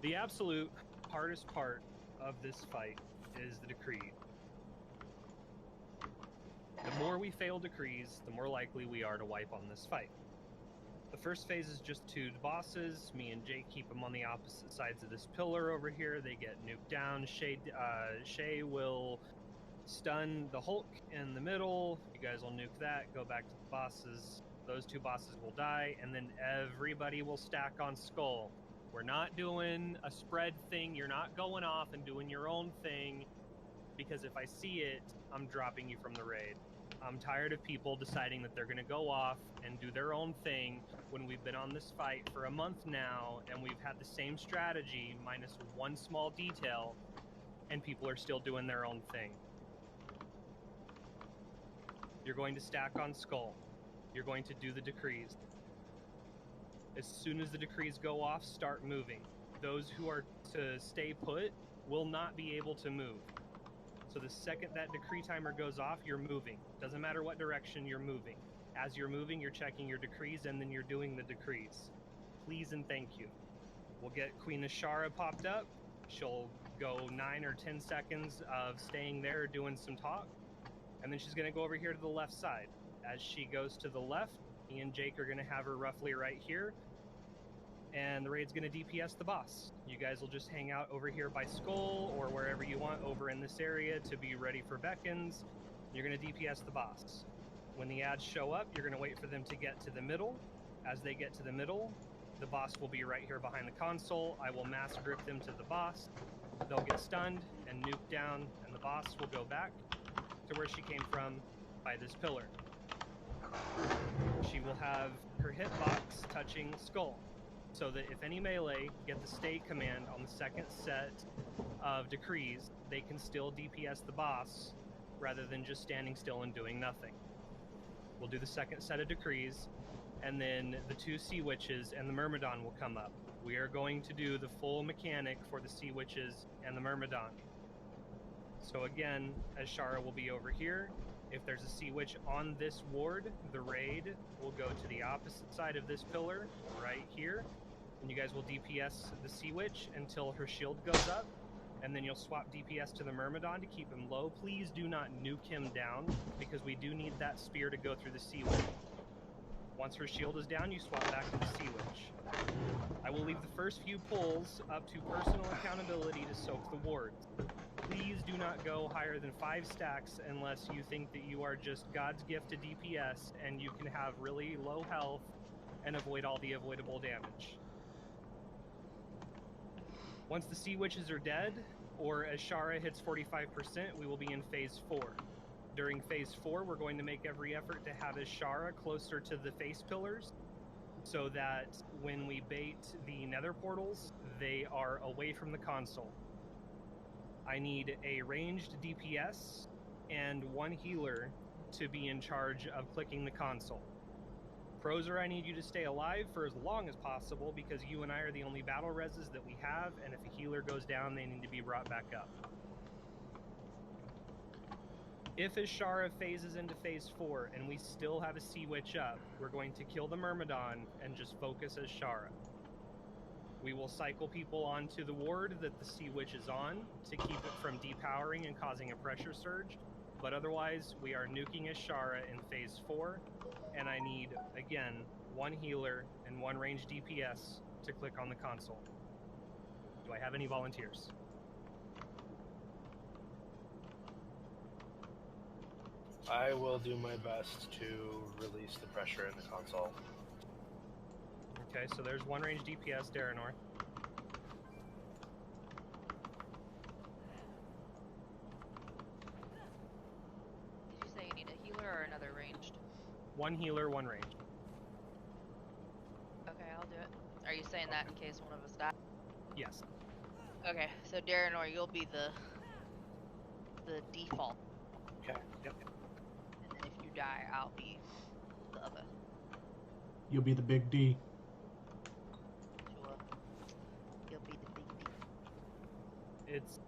The absolute hardest part of this fight is the decree. The more we fail decrees, the more likely we are to wipe on this fight. The first phase is just 2 bosses. Me and Jake keep them on the opposite sides of this pillar over here. They get nuked down. Shay will stun the Hulk in the middle. You guys will nuke that. Go back to the bosses. Those 2 bosses will die, and then everybody will stack on Skull. We're not doing a spread thing. You're not going off and doing your own thing, because if I see it, I'm dropping you from the raid. I'm tired of people deciding that they're going to go off and do their own thing when we've been on this fight for a month now, and we've had the same strategy minus one small detail, and people are still doing their own thing. You're going to stack on Skull. You're going to do the decrees. As soon as the decrees go off, start moving. Those who are to stay put will not be able to move. So the second that decree timer goes off, you're moving. Doesn't matter what direction you're moving. As you're moving, you're checking your decrees, and then you're doing the decrees. Please and thank you. We'll get Queen Ashara popped up. She'll go 9 or 10 seconds of staying there doing some talk. And then she's going to go over here to the left side. As she goes to the left, me and Jake are going to have her roughly right here. And the raid's going to DPS the boss. You guys will just hang out over here by Skull or wherever you want over in this area to be ready for beckons. You're going to DPS the boss. When the ads show up, you're going to wait for them to get to the middle. As they get to the middle, the boss will be right here behind the console. I will mass grip them to the boss. They'll get stunned and nuked down, and the boss will go back to where she came from by this pillar. She will have her hitbox touching Skull, so that if any melee get the stay command on the second set of decrees, they can still DPS the boss rather than just standing still and doing nothing. We'll do the second set of decrees, and then the 2 Sea Witches and the Myrmidon will come up. We are going to do the full mechanic for the Sea Witches and the Myrmidon. So again, Ashara will be over here. If there's a Sea Witch on this ward, the raid will go to the opposite side of this pillar, right here. And you guys will DPS the Sea Witch until her shield goes up. And then you'll swap DPS to the Myrmidon to keep him low. Please do not nuke him down, because we do need that spear to go through the Sea Witch. Once her shield is down, you swap back to the Sea Witch. I will leave the first few pulls up to personal accountability to soak the wards. Please do not go higher than 5 stacks unless you think that you are just God's gift to DPS and you can have really low health and avoid all the avoidable damage. Once the Sea Witches are dead, or Ashara hits 45%, we will be in Phase 4. During Phase 4, we're going to make every effort to have Ashara closer to the face pillars, so that when we bait the nether portals, they are away from the console. I need a ranged DPS and 1 healer to be in charge of clicking the console. Prozer, I need you to stay alive for as long as possible, because you and I are the only battle reses that we have, and if a healer goes down, they need to be brought back up. If Ashara phases into Phase 4 and we still have a Sea Witch up, we're going to kill the Myrmidon and just focus Ashara. We will cycle people onto the ward that the Sea Witch is on to keep it from depowering and causing a pressure surge, but otherwise we are nuking Ashara in Phase 4, and I need, again, 1 healer and 1 ranged DPS to click on the console. Do I have any volunteers? I will do my best to release the pressure in the console. Okay, so there's 1 ranged DPS, Daranor. Did you say you need a healer or another ranged? 1 healer, 1 ranged. Okay, I'll do it. Are you saying that in case one of us dies? Yes. Okay, so Daranor, you'll be the default. Okay. Yep. And then if you die, I'll be the other. You'll be the big D. Sure. You'll be the big D. It's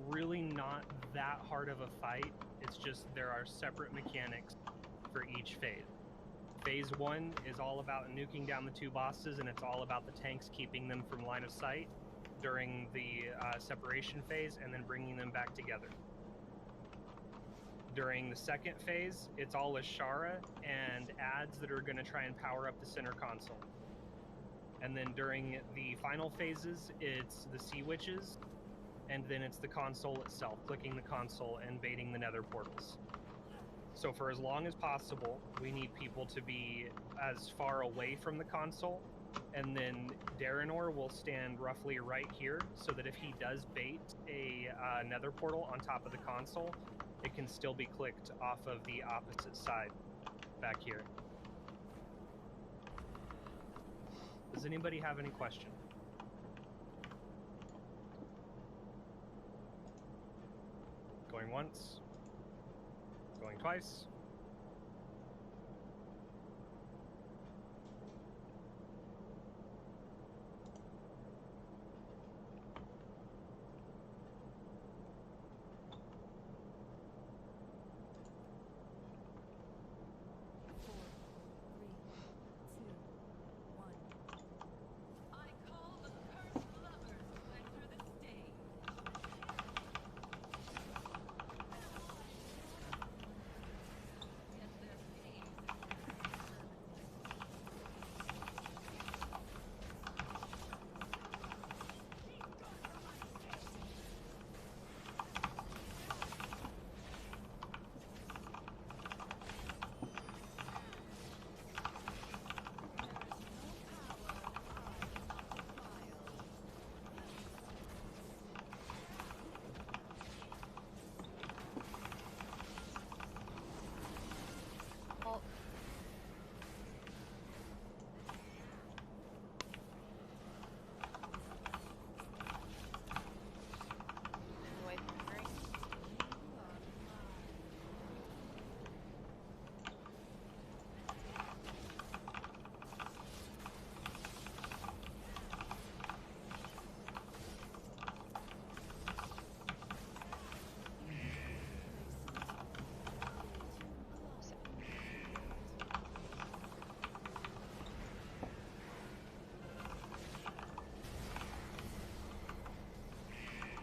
really not that hard of a fight. It's just there are separate mechanics for each phase. Phase 1 is all about nuking down the 2 bosses, and it's all about the tanks keeping them from line of sight. during the separation phase and then bringing them back together. During the second phase, it's all Ashara and ads that are going to try and power up the center console. And then during the final phases, it's the Sea Witches, and then it's the console itself, clicking the console and baiting the nether portals. So for as long as possible, we need people to be as far away from the console, and then Daranor will stand roughly right here, so that if he does bait a nether portal on top of the console, it can still be clicked off of the opposite side back here. Does anybody have any question? Going once. Going twice. Away from the ring.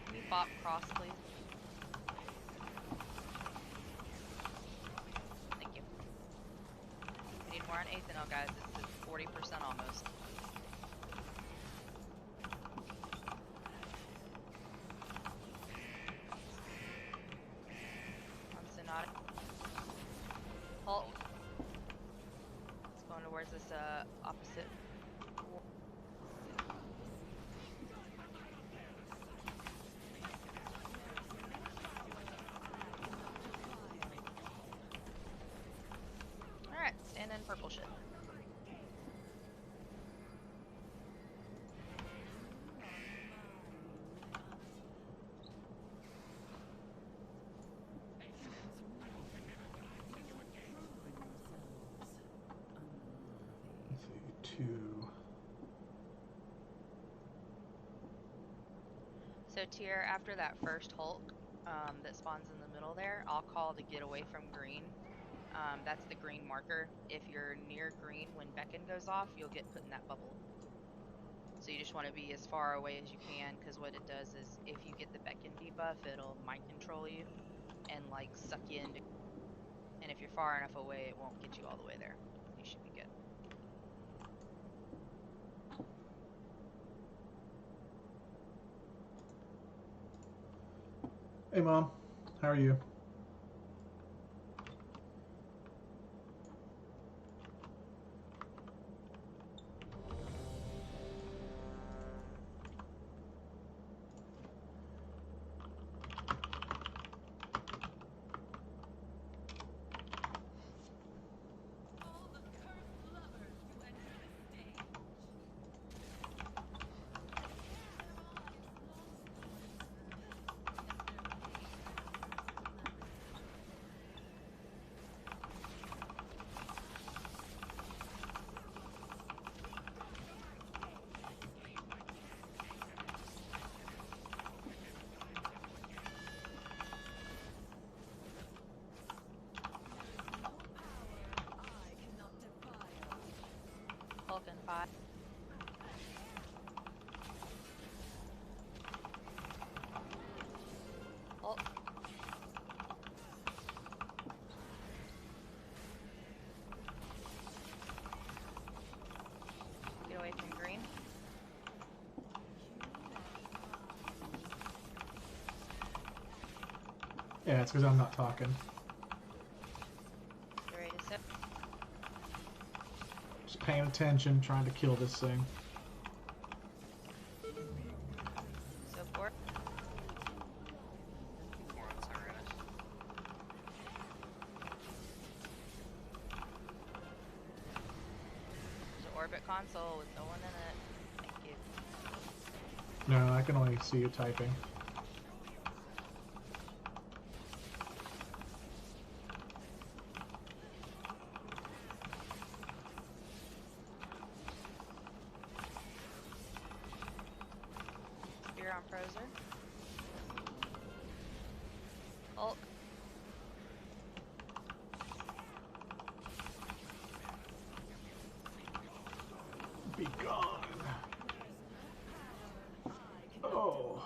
Can you bop cross, please? Thank you. We need more on Aethanol, guys. It's at 40% almost. On Synodic. Halt. It's going towards this opposite. Alright, stand in purple shit. Let's see, 2. So Tier, after that first Hulk that spawns in the middle there, I'll call to get away from green. That's the green marker. If you're near green when beacon goes off, you'll get put in that bubble. So you just want to be as far away as you can, because what it does is if you get the beacon debuff, it'll mind control you and like suck you into. And if you're far enough away, it won't get you all the way there. You should be good. Hey, Mom. How are you? Hulk and 5. Yeah, it's because I'm not talking. You ready to sip? Just paying attention, trying to kill this thing. So for it. Come on, Cyrus. There's an orbit console with no one in it. Thank you. No, I can only see you typing. Spear on Frozer. Hulk. Be gone. Oh.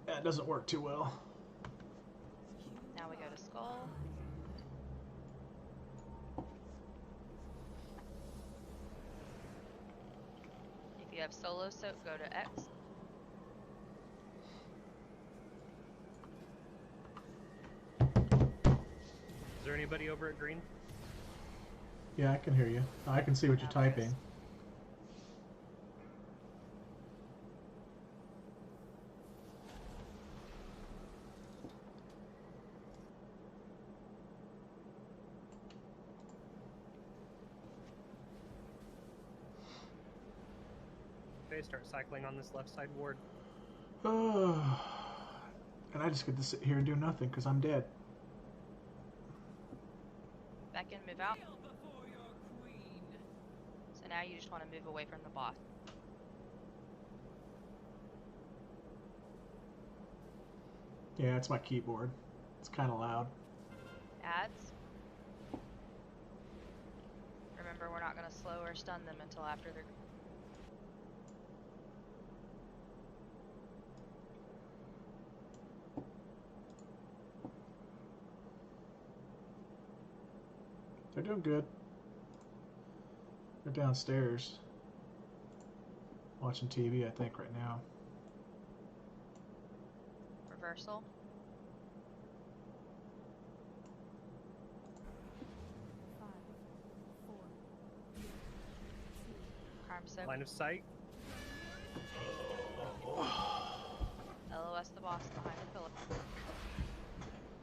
That doesn't work too well. Now we go to Skull. If you have solo soak, go to X. Is there anybody over at green? Yeah, I can hear you. I can see what you're Yeah, there is. typing. Okay, start cycling on this left side ward. And I just get to sit here and do nothing because I'm dead. Back in, move out. So now you just want to move away from the boss. Yeah, it's my keyboard. It's kind of loud. Ads. Remember, we're not going to slow or stun them until after they're... They're doing good. They're downstairs. Watching TV, I think, right now. Reversal. Harm soak. Line of sight. LOS the boss behind the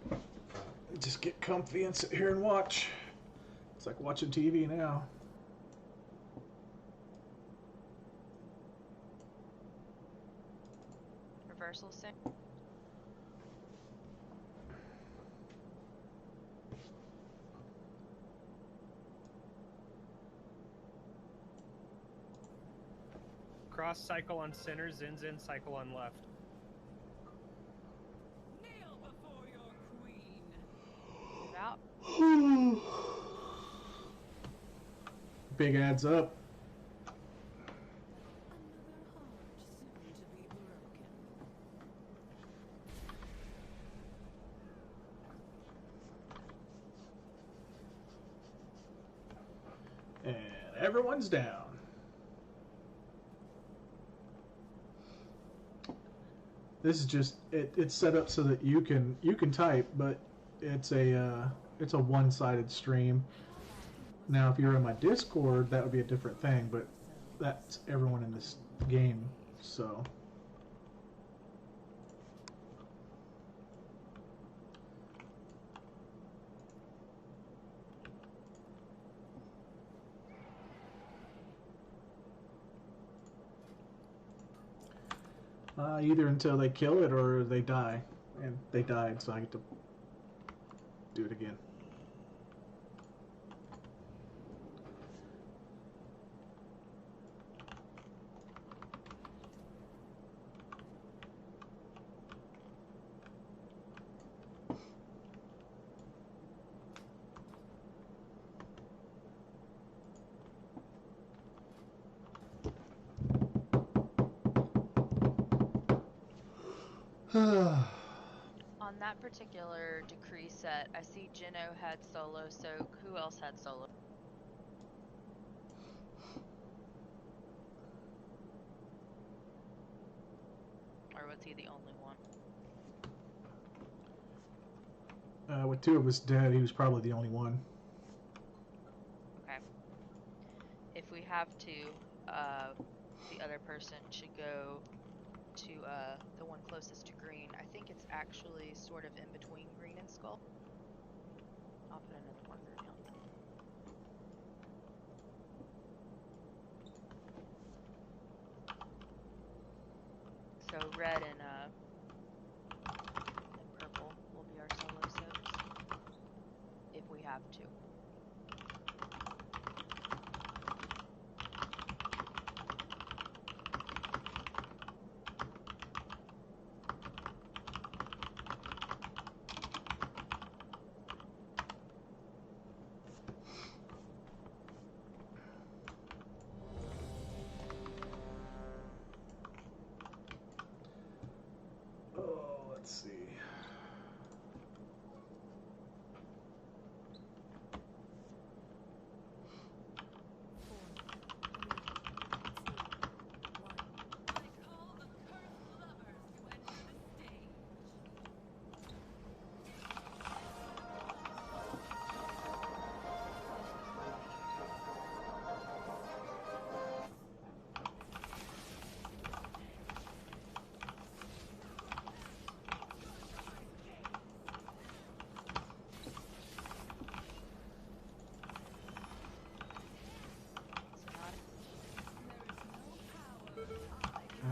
pillar. Just get comfy and sit here and watch. It's like watching TV now. Reversal sync. Cross cycle on center, Zin's in, cycle on left. Move out. Big adds up. And everyone's down. This is just it's set up so that you can type, but it's a one-sided stream. Now, if you're in my Discord, that would be a different thing, but that's everyone in this game, so. Either until they kill it or they die. And they died, so I get to do it again. On that particular decree set, I see Jino had solo soak. Who else had solo? was he the only one? With two of us dead, he was probably the only one. Okay. If we have to, the other person should go to the one closest to green. I think it's actually sort of in between green and skull. I'll put another marker down. So red and purple will be our solo soaks if we have to. Oh, let's see.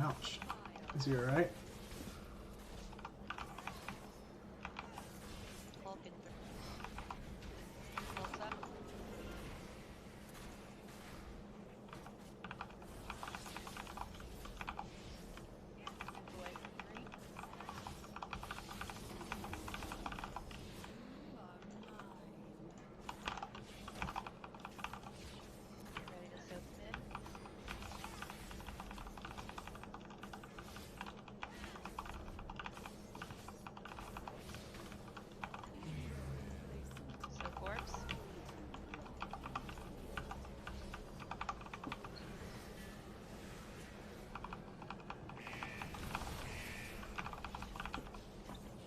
Ouch. Is he alright? Hulk and Hulk's up. Move away from green. Get ready to soak mid. So corpse.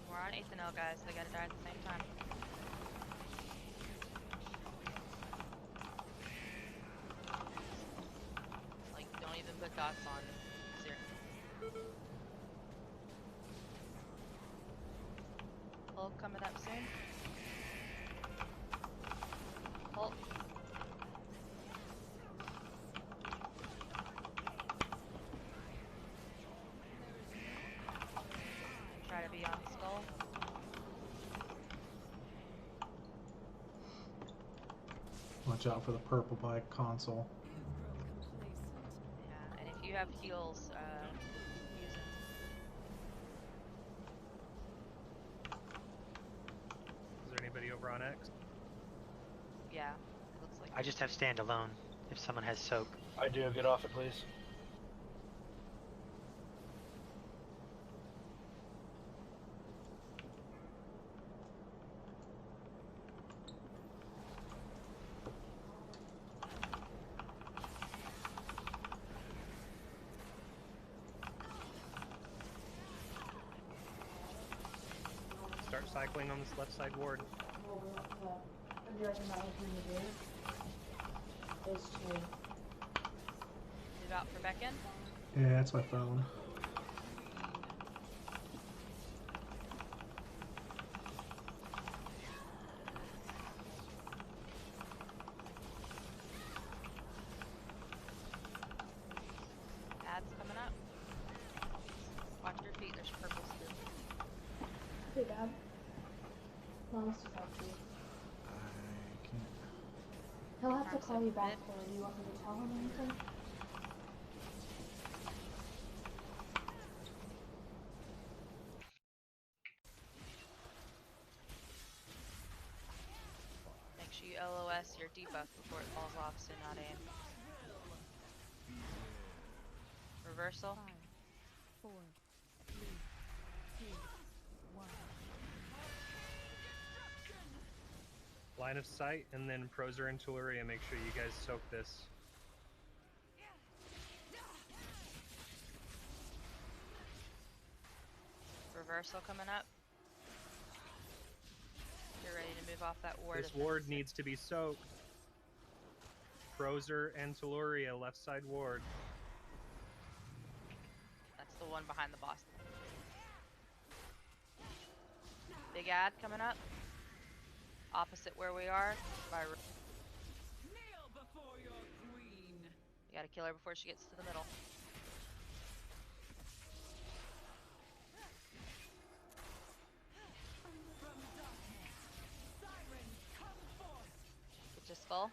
We're on 8th and L, guys. They gotta die at the same time. Like, don't even put dots on 0. Hulk coming up soon. Hulk. Try to be on skull. Watch out for the purple by console. Yeah, and if you have heals, use them. Is there anybody over on X? Yeah, it looks like. I just have standalone. If someone has soak, I do. Get off it, please. Start cycling on this left side ward. Move out for Beckon. Yeah, that's my phone. Ad's coming up. Watch your feet, there's purple still. Hey, Dad. Mom wants to talk to you. I can't. He'll have to Arms call up you a back bit. though. Do you want me to tell him anything? Make sure you LOS your debuff before it falls off, so not aim. Reversal. Line of sight, and then Prozer and Tuluria, make sure you guys soak this. Reversal coming up. You're ready to move off that ward. This ward needs to be soaked. Frozer and Teluria, left side ward. That's the one behind the boss. Big ad coming up. Opposite where we are. Kneel before your queen. You gotta kill her before she gets to the middle. From darkness, sirens come forth. Get your skull.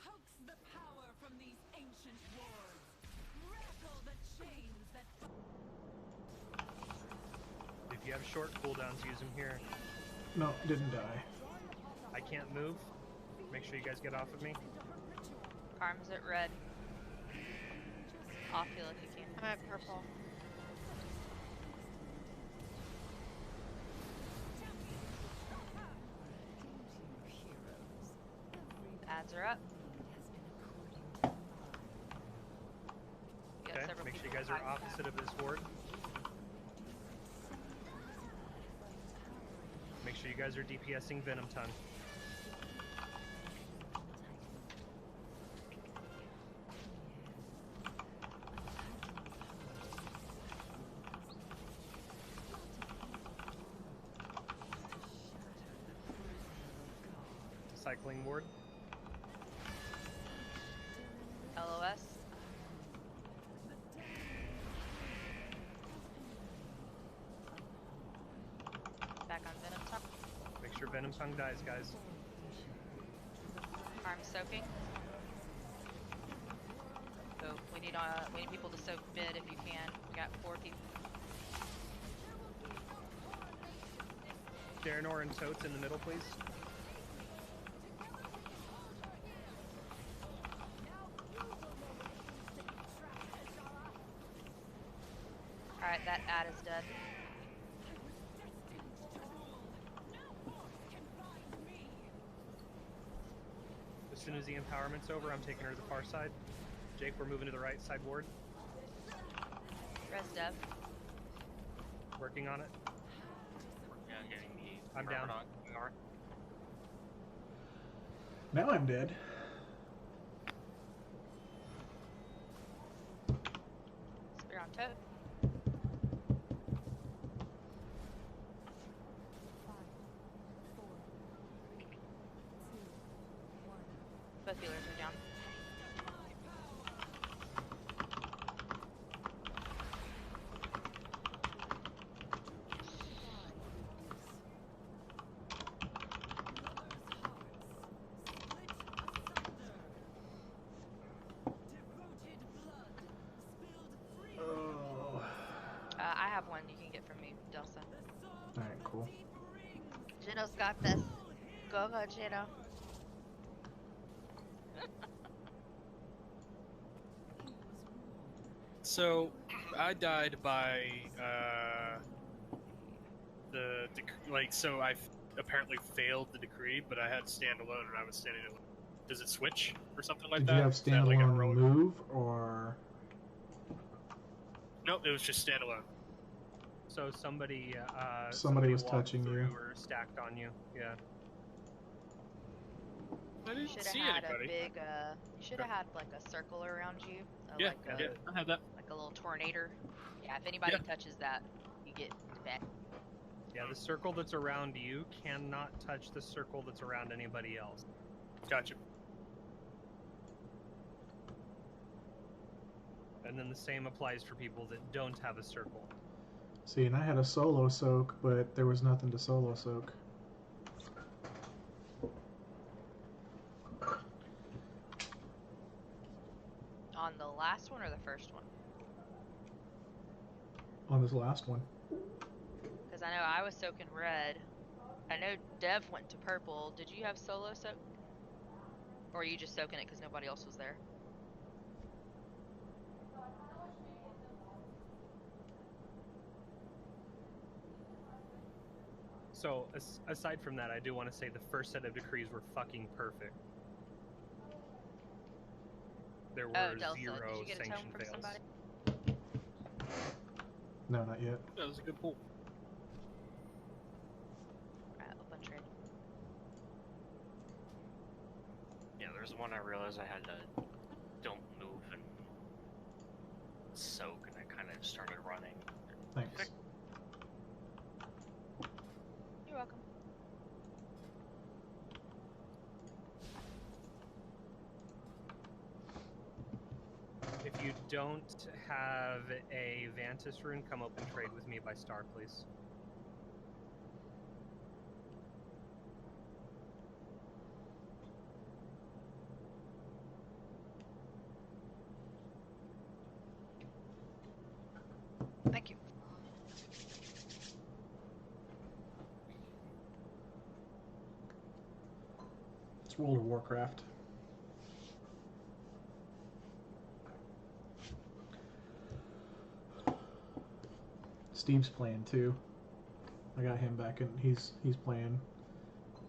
Coax the power from these ancient wards. Rattle the chains that If you have short cooldowns, use them here. No, didn't die. I can't move. Make sure you guys get off of me. Arms at red. Off heal if you can. I'm at purple. Ads are up. We got Okay, several make sure you people guys are behind. opposite of this ward. Make sure you guys are DPSing Venom Tongue. Cycling ward. LOS. Back on Venom Tongue. Make sure Venom Tongue dies, guys. Arms soaking. So we need people to soak mid if you can. We got 4 people. Daranor and Totes in the middle, please. Alright, that ad is dead. As soon as the empowerment's over, I'm taking her to the far side. Jake, we're moving to the right side ward. Res dev. Working on it. Yeah, getting the I'm down. North. Now I'm dead. Spear on Toad. Both healers are down. Oh. I have one you can get from me, Delsa. Alright, cool. Gino's got this. Go, Gino. So, I died by so I apparently failed the decree, but I had standalone and I was standing alone. Does it switch or something like Did that? you have Is that like a standalone roller- move or? Nope, it was just standalone. So somebody Was walked touching through you. or stacked on you. Yeah. I You didn't should see have had anybody. a big, you should have had like a circle around you. Yeah, Like yeah, I have that. like a little tornado. Yeah, if anybody touches that, you get back. Yeah, the circle that's around you cannot touch the circle that's around anybody else. Gotcha. And then the same applies for people that don't have a circle. See, and I had a solo soak, but there was nothing to solo soak. On the last one or the first one? On this last one. Because I know I was soaking red. I know Dev went to purple. Did you have solo soak? Or are you just soaking it because nobody else was there? So, aside from that, I do want to say the first set of decrees were fucking perfect. There were Delsa, zero did you get a tome sanction from fails. somebody? No, not yet. That was a good pull. was one I realized I had to don't move and soak, and I kind of started running. Thanks. You're welcome. If you don't have a Vantis rune, come up and trade with me by star, please. Thank you. It's World of Warcraft. Steve's playing too. I got him back and he's playing.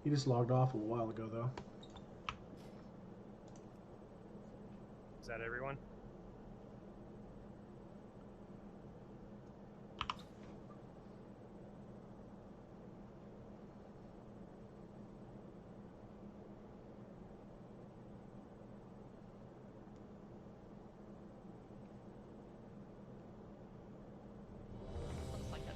He just logged off a while ago though. Is that everyone? Looks like it.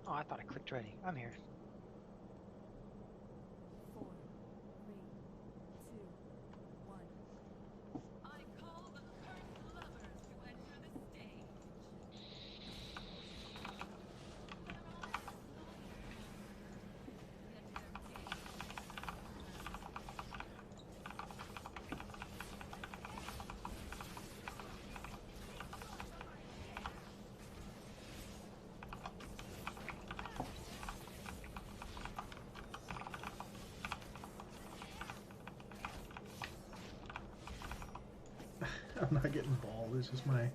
Oh, I thought I clicked ready. I'm here. 4, 3, 2, 1. I call the cursed lovers to enter the stage. I'm not getting balled. It's just my No power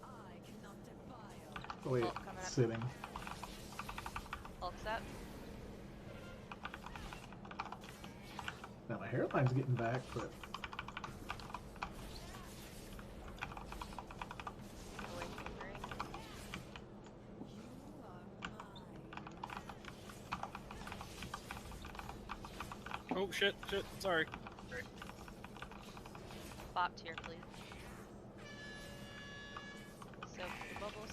I cannot defile. the way Oh, it's coming up. sitting. Hulk's up. Now my hairline's getting back, but Away from green. You are mine. Oh shit! Sorry. Bopped here, please. Soak the bubbles.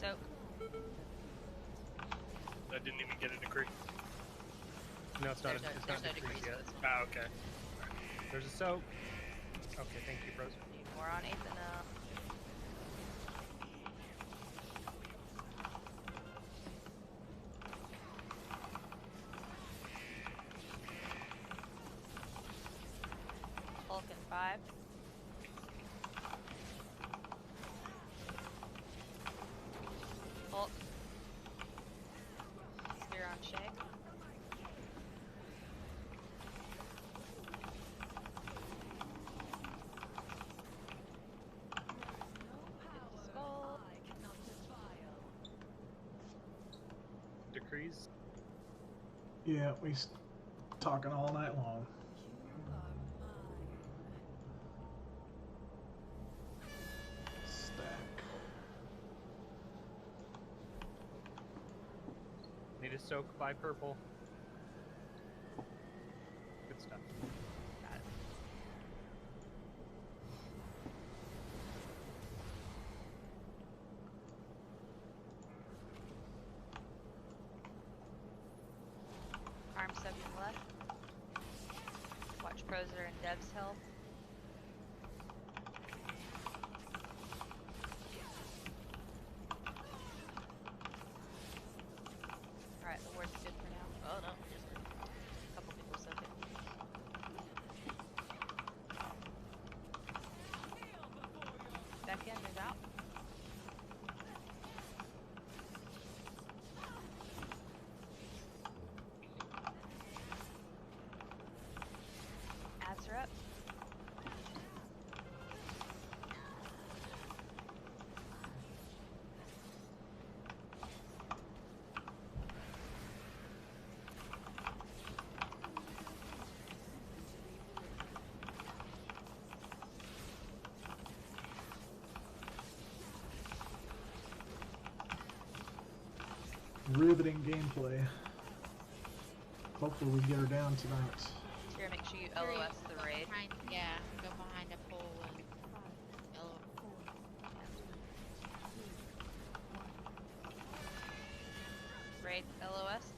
Soak. I didn't even get a decree. No, it's not. There's no, It's there's not no decreased decrees yet. for this one. Ah, okay. There's a soak. Okay, thank you, bros. We're on 8th and Hulk in 5. Hulk. Spear on Shay. Skull. I cannot defile. Decrees. yeah, talking all night long. You are mine. Stack. Need a soak by purple. Good stuff. Got it. Arm soaking left. Watch Proser and Dev's health. riveting gameplay. Hopefully we get her down tonight. Here, make sure you LOS the raid. Yeah, go behind a pole and LOS. Raid LOS.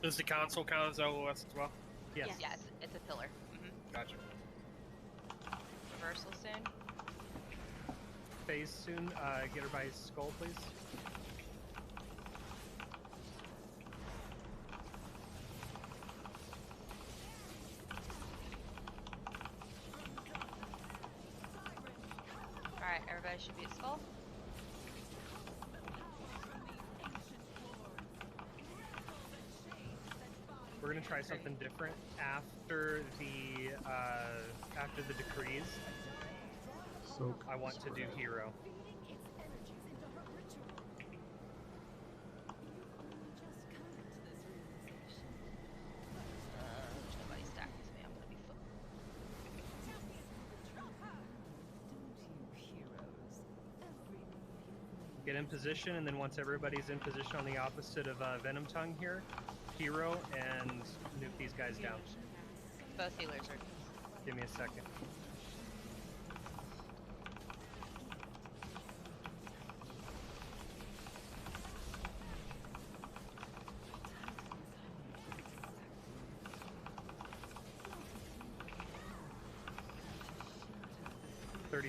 Does the console count as LOS as well? Yes. Yeah, it's a pillar. Gotcha. Reversal soon. Phase soon. Get her by his skull, please. Alright, everybody should be at skull. We're gonna try something different after the decrees. So I want to do hero. Nobody stack with me. I'm gonna be full. Get in position, and then once everybody's in position on the opposite of Venom Tongue here, hero and nuke these guys down. Both healers are. Give me a second.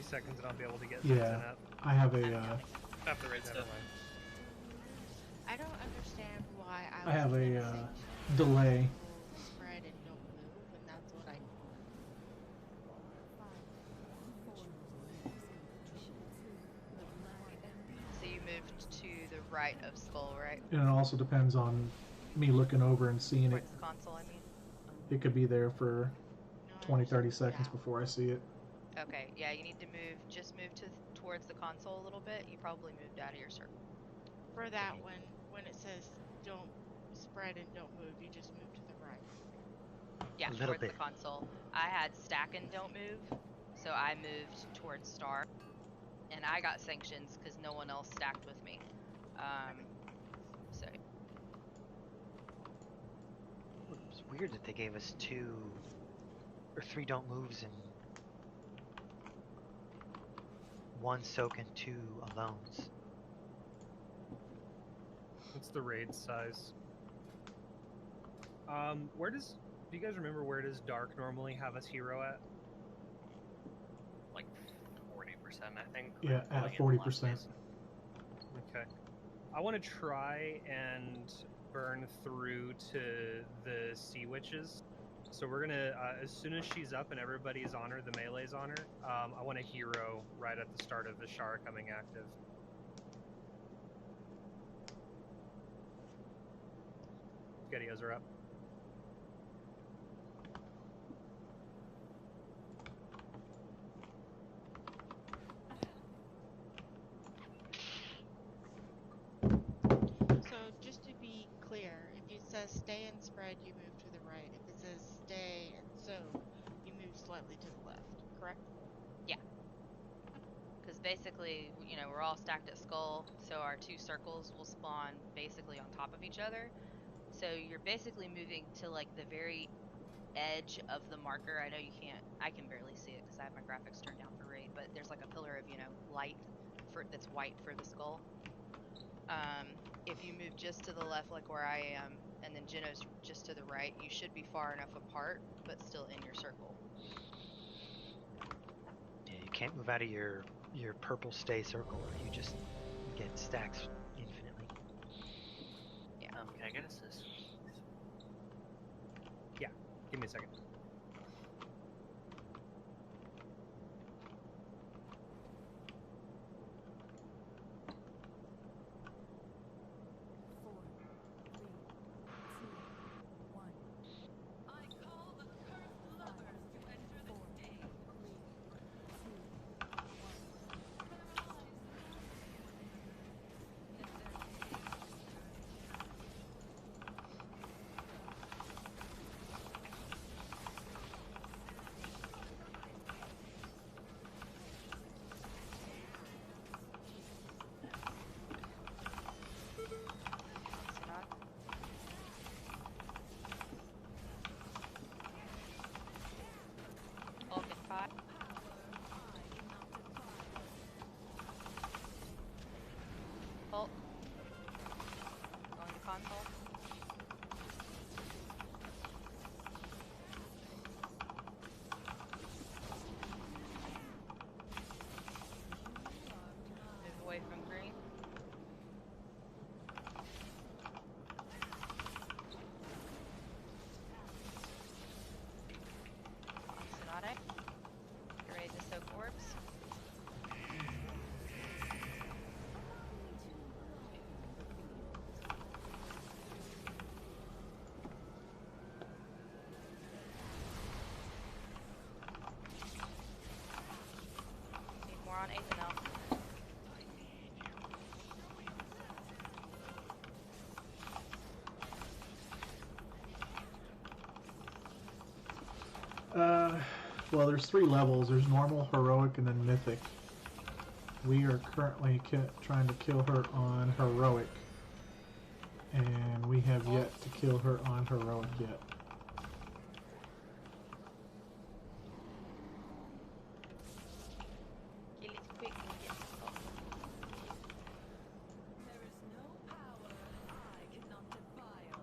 Seconds and I'll be able to get something up. I have a After raid stuff. I don't understand why I have was a saying delay. spread and don't move, and that's what I. So you moved to the right of skull, right? And it also depends on me looking over and seeing it. Towards the console, I mean. It could be there for No, I 20, 30 understand seconds that. before I see it. Okay, yeah, you need to move. Just move towards the console a little bit. You probably moved out of your circle. For that, when it says don't spread and don't move, you just move to the right. Yeah, A little towards bit. the console. I had stack and don't move, so I moved towards star, and I got sanctions because no one else stacked with me. So It's weird that they gave us 2 or 3 don't moves and 1 soak and 2 alones. What's the raid size? Do you guys remember where does Dark normally have us hero at? Like 40%, I think. Yeah, Pulling at in a lot 40%. of Okay. I want to try and burn through to the Sea Witches. So we're gonna, as soon as she's up and everybody's on her, the melee's on her, I want a hero right at the start of Ashara coming active. Gedios are up. So just to be clear, if it says stay and spread, you move to the right. If it says stay and soak, you move slightly to the left. Correct? because basically, you know, we're all stacked at skull, so our 2 circles will spawn basically on top of each other. So you're basically moving to like the very edge of the marker. I know you can't. I can barely see it because I have my graphics turned down for raid. But there's like a pillar of light that's white for the skull. If you move just to the left, like where I am, and then Geno's just to the right, you should be far enough apart, but still in your circle. Yeah, you can't move out of your purple stay circle or you just get stacks infinitely. Can I get assist? Give me a second. Well, there's 3 levels. There's normal, heroic, and then mythic. We are currently trying to kill her on heroic. And we have yet to kill her on heroic yet. Kill it quick and get stuck. There is no power I cannot defile.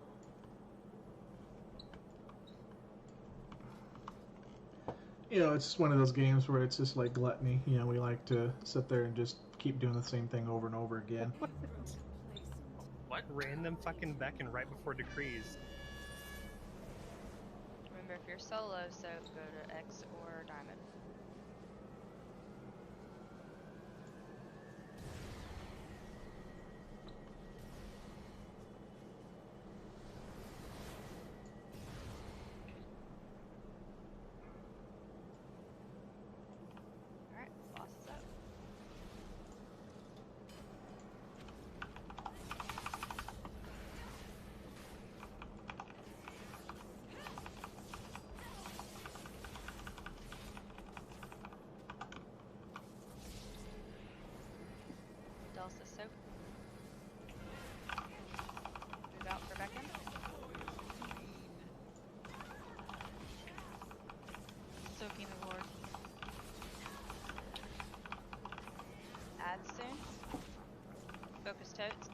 You know, it's just one of those games where it's just like gluttony. You know, we like to sit there and just keep doing the same thing over and over again. What? Random fucking beckon right before decrees. Remember, if you're solo, so go to X or Diamond. Alright, boss is up. Delsa soak. Move out for Beckon. Soaking the Lord. Add soon. Focus totes.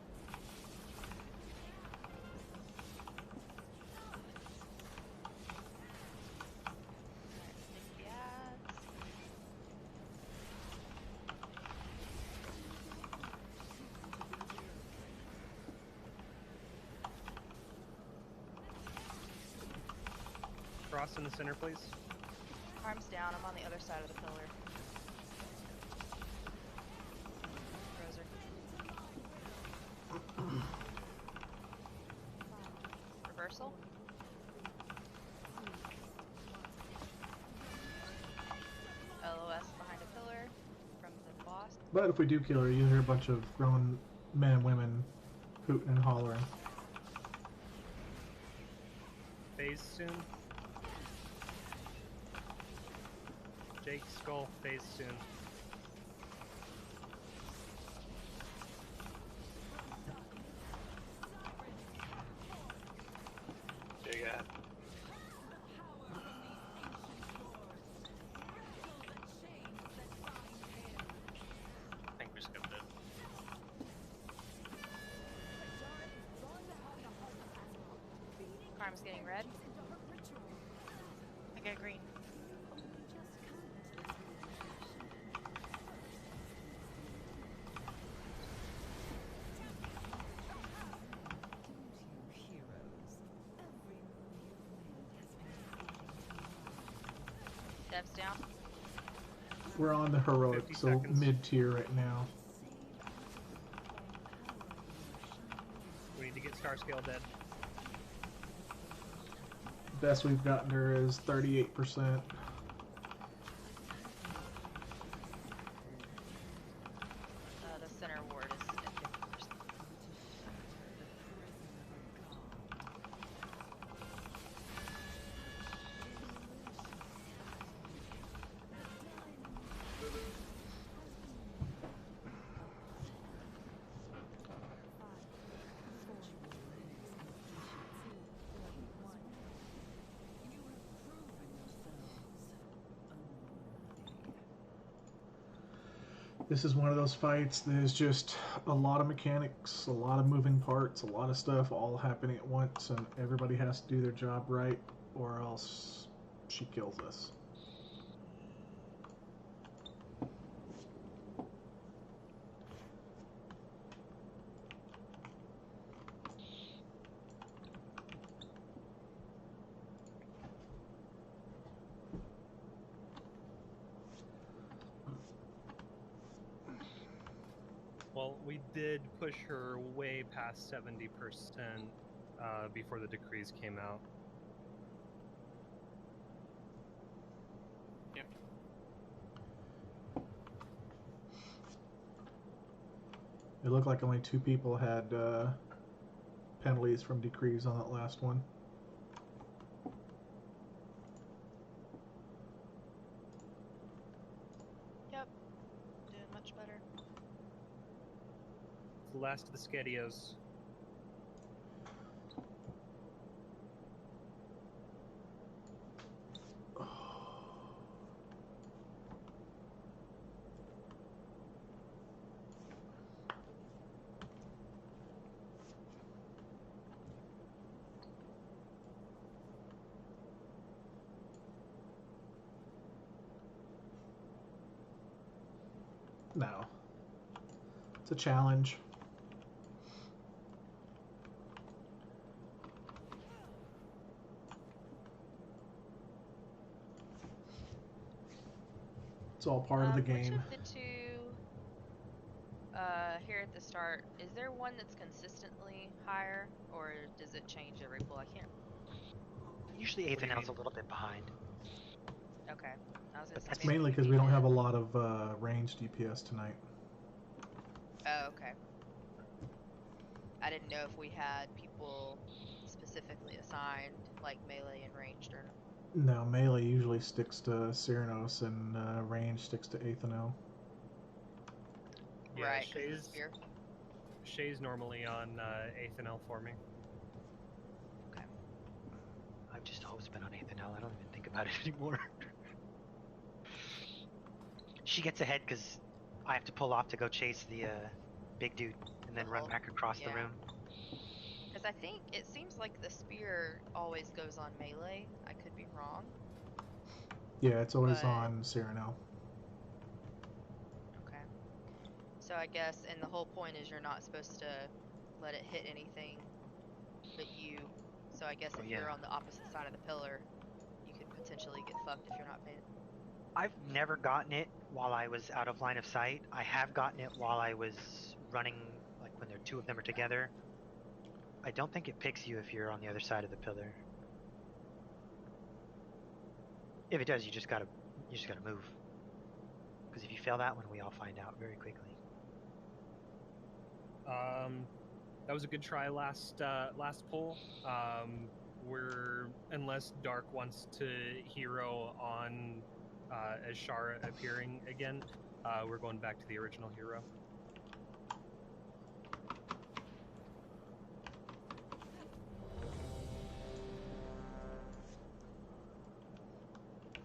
Alright, stick the ads. Cross in the center, please. Arms down, I'm on the other side of the pillar. Roser. Reversal. LOS behind a pillar from the boss. But if we do kill her, you hear a bunch of grown men and women hooting and hollering. Phase soon. Jake, skull, phase soon. Big ad. I think we skipped it. Crime's getting red. I got green. Dev's down. We're on the heroic, 50 so seconds. mid-tier right now. We need to get Star Scale dead. Best we've gotten her is 38%. The center ward is at 50%. This is one of those fights that is just a lot of mechanics, a lot of moving parts, a lot of stuff all happening at once, and everybody has to do their job right, or else she kills us. Well, we did push her way past 70% before the decrees came out. Yep. It looked like only 2 people had penalties from decrees on that last one. the last of the Skedios. No. It's a challenge. It's all part of the game. Which of the two here at the start, is there one that's consistently higher, or does it change every pull? I can't. Usually What do you Athanel's a mean? little bit behind. Okay. I was gonna say That's maybe Mainly you because we need don't to- have a lot of ranged DPS tonight. Oh, okay. I didn't know if we had people specifically assigned, like melee and ranged, or No, melee usually sticks to Cyrano, and range sticks to Athanel. Yeah, right, 'cause of the Shay's, spear. Shay's normally on Athanel for me. Okay. I've just always been on Athanel. I don't even think about it anymore. She gets ahead because I have to pull off to go chase the big dude and then The run Hulk, back across the yeah. room. Because I think it seems like the spear always goes on melee. I could be wrong. Yeah, it's always But- on Cyrano. Okay. So I guess, and the whole point is you're not supposed to let it hit anything but you. So I guess Oh, if you're yeah. on the opposite side of the pillar, you could potentially get fucked if you're not paying. I've never gotten it while I was out of line of sight. I have gotten it while I was running, like when there two of them are together. I don't think it picks you if you're on the other side of the pillar. If it does, you just gotta move. Because if you fail that one, we all find out very quickly. That was a good try last pull. Unless Dark wants to hero on Ashara appearing again, we're going back to the original hero.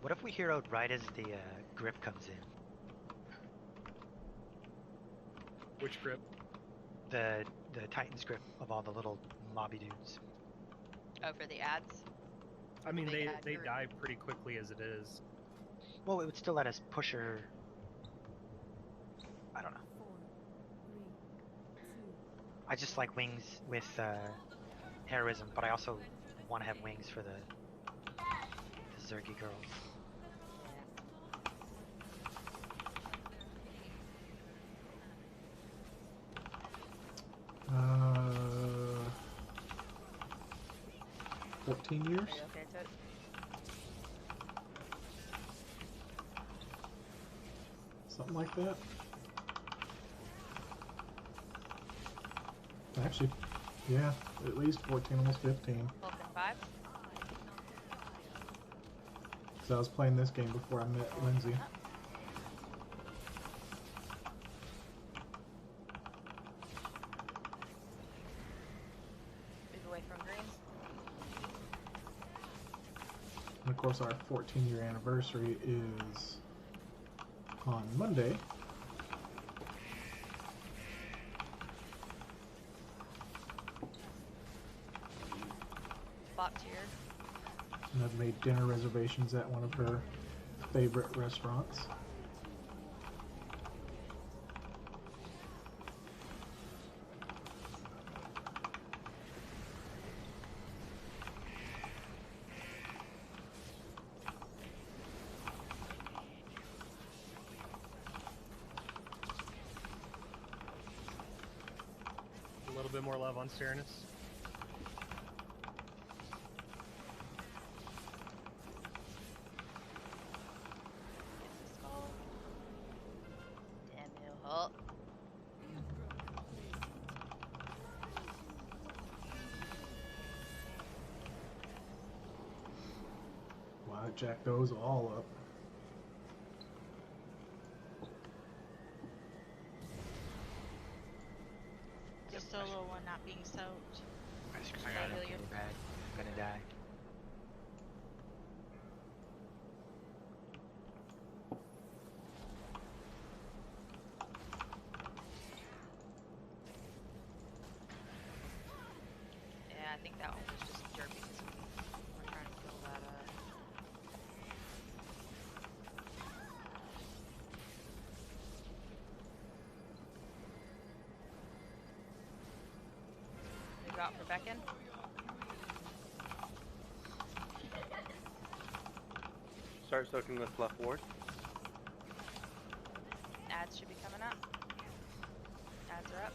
What if we heroed right as the grip comes in? Which grip? The Titan's grip of all the little mobby dudes. Oh, for the ads? I mean, They they add die pretty quickly as it is. Well, it would still let us push her. I don't know. 4, 3, 2, I just like wings with heroism, but I also want to have wings for the Zergy girls. Uh, 14 years? Are you okay to it? Something like that. Actually, yeah, at least 14, almost 15. Vulcan 5? Because I was playing this game before I met Lindsay. Move away from green. And of course, our 14-year anniversary is on Monday. Bot tier. And I've made dinner reservations at one of her favorite restaurants. A little bit more love on Serenus. Skull. Damn you, Hulk. Wow, I jacked those all up. solo one not being soaked. I got got it. it really bad. I'm gonna die. Yeah, I think that one was just derpy because we're trying to kill that. Move out for Beacon. Start soaking this left ward. Ads should be coming up. Ads are up.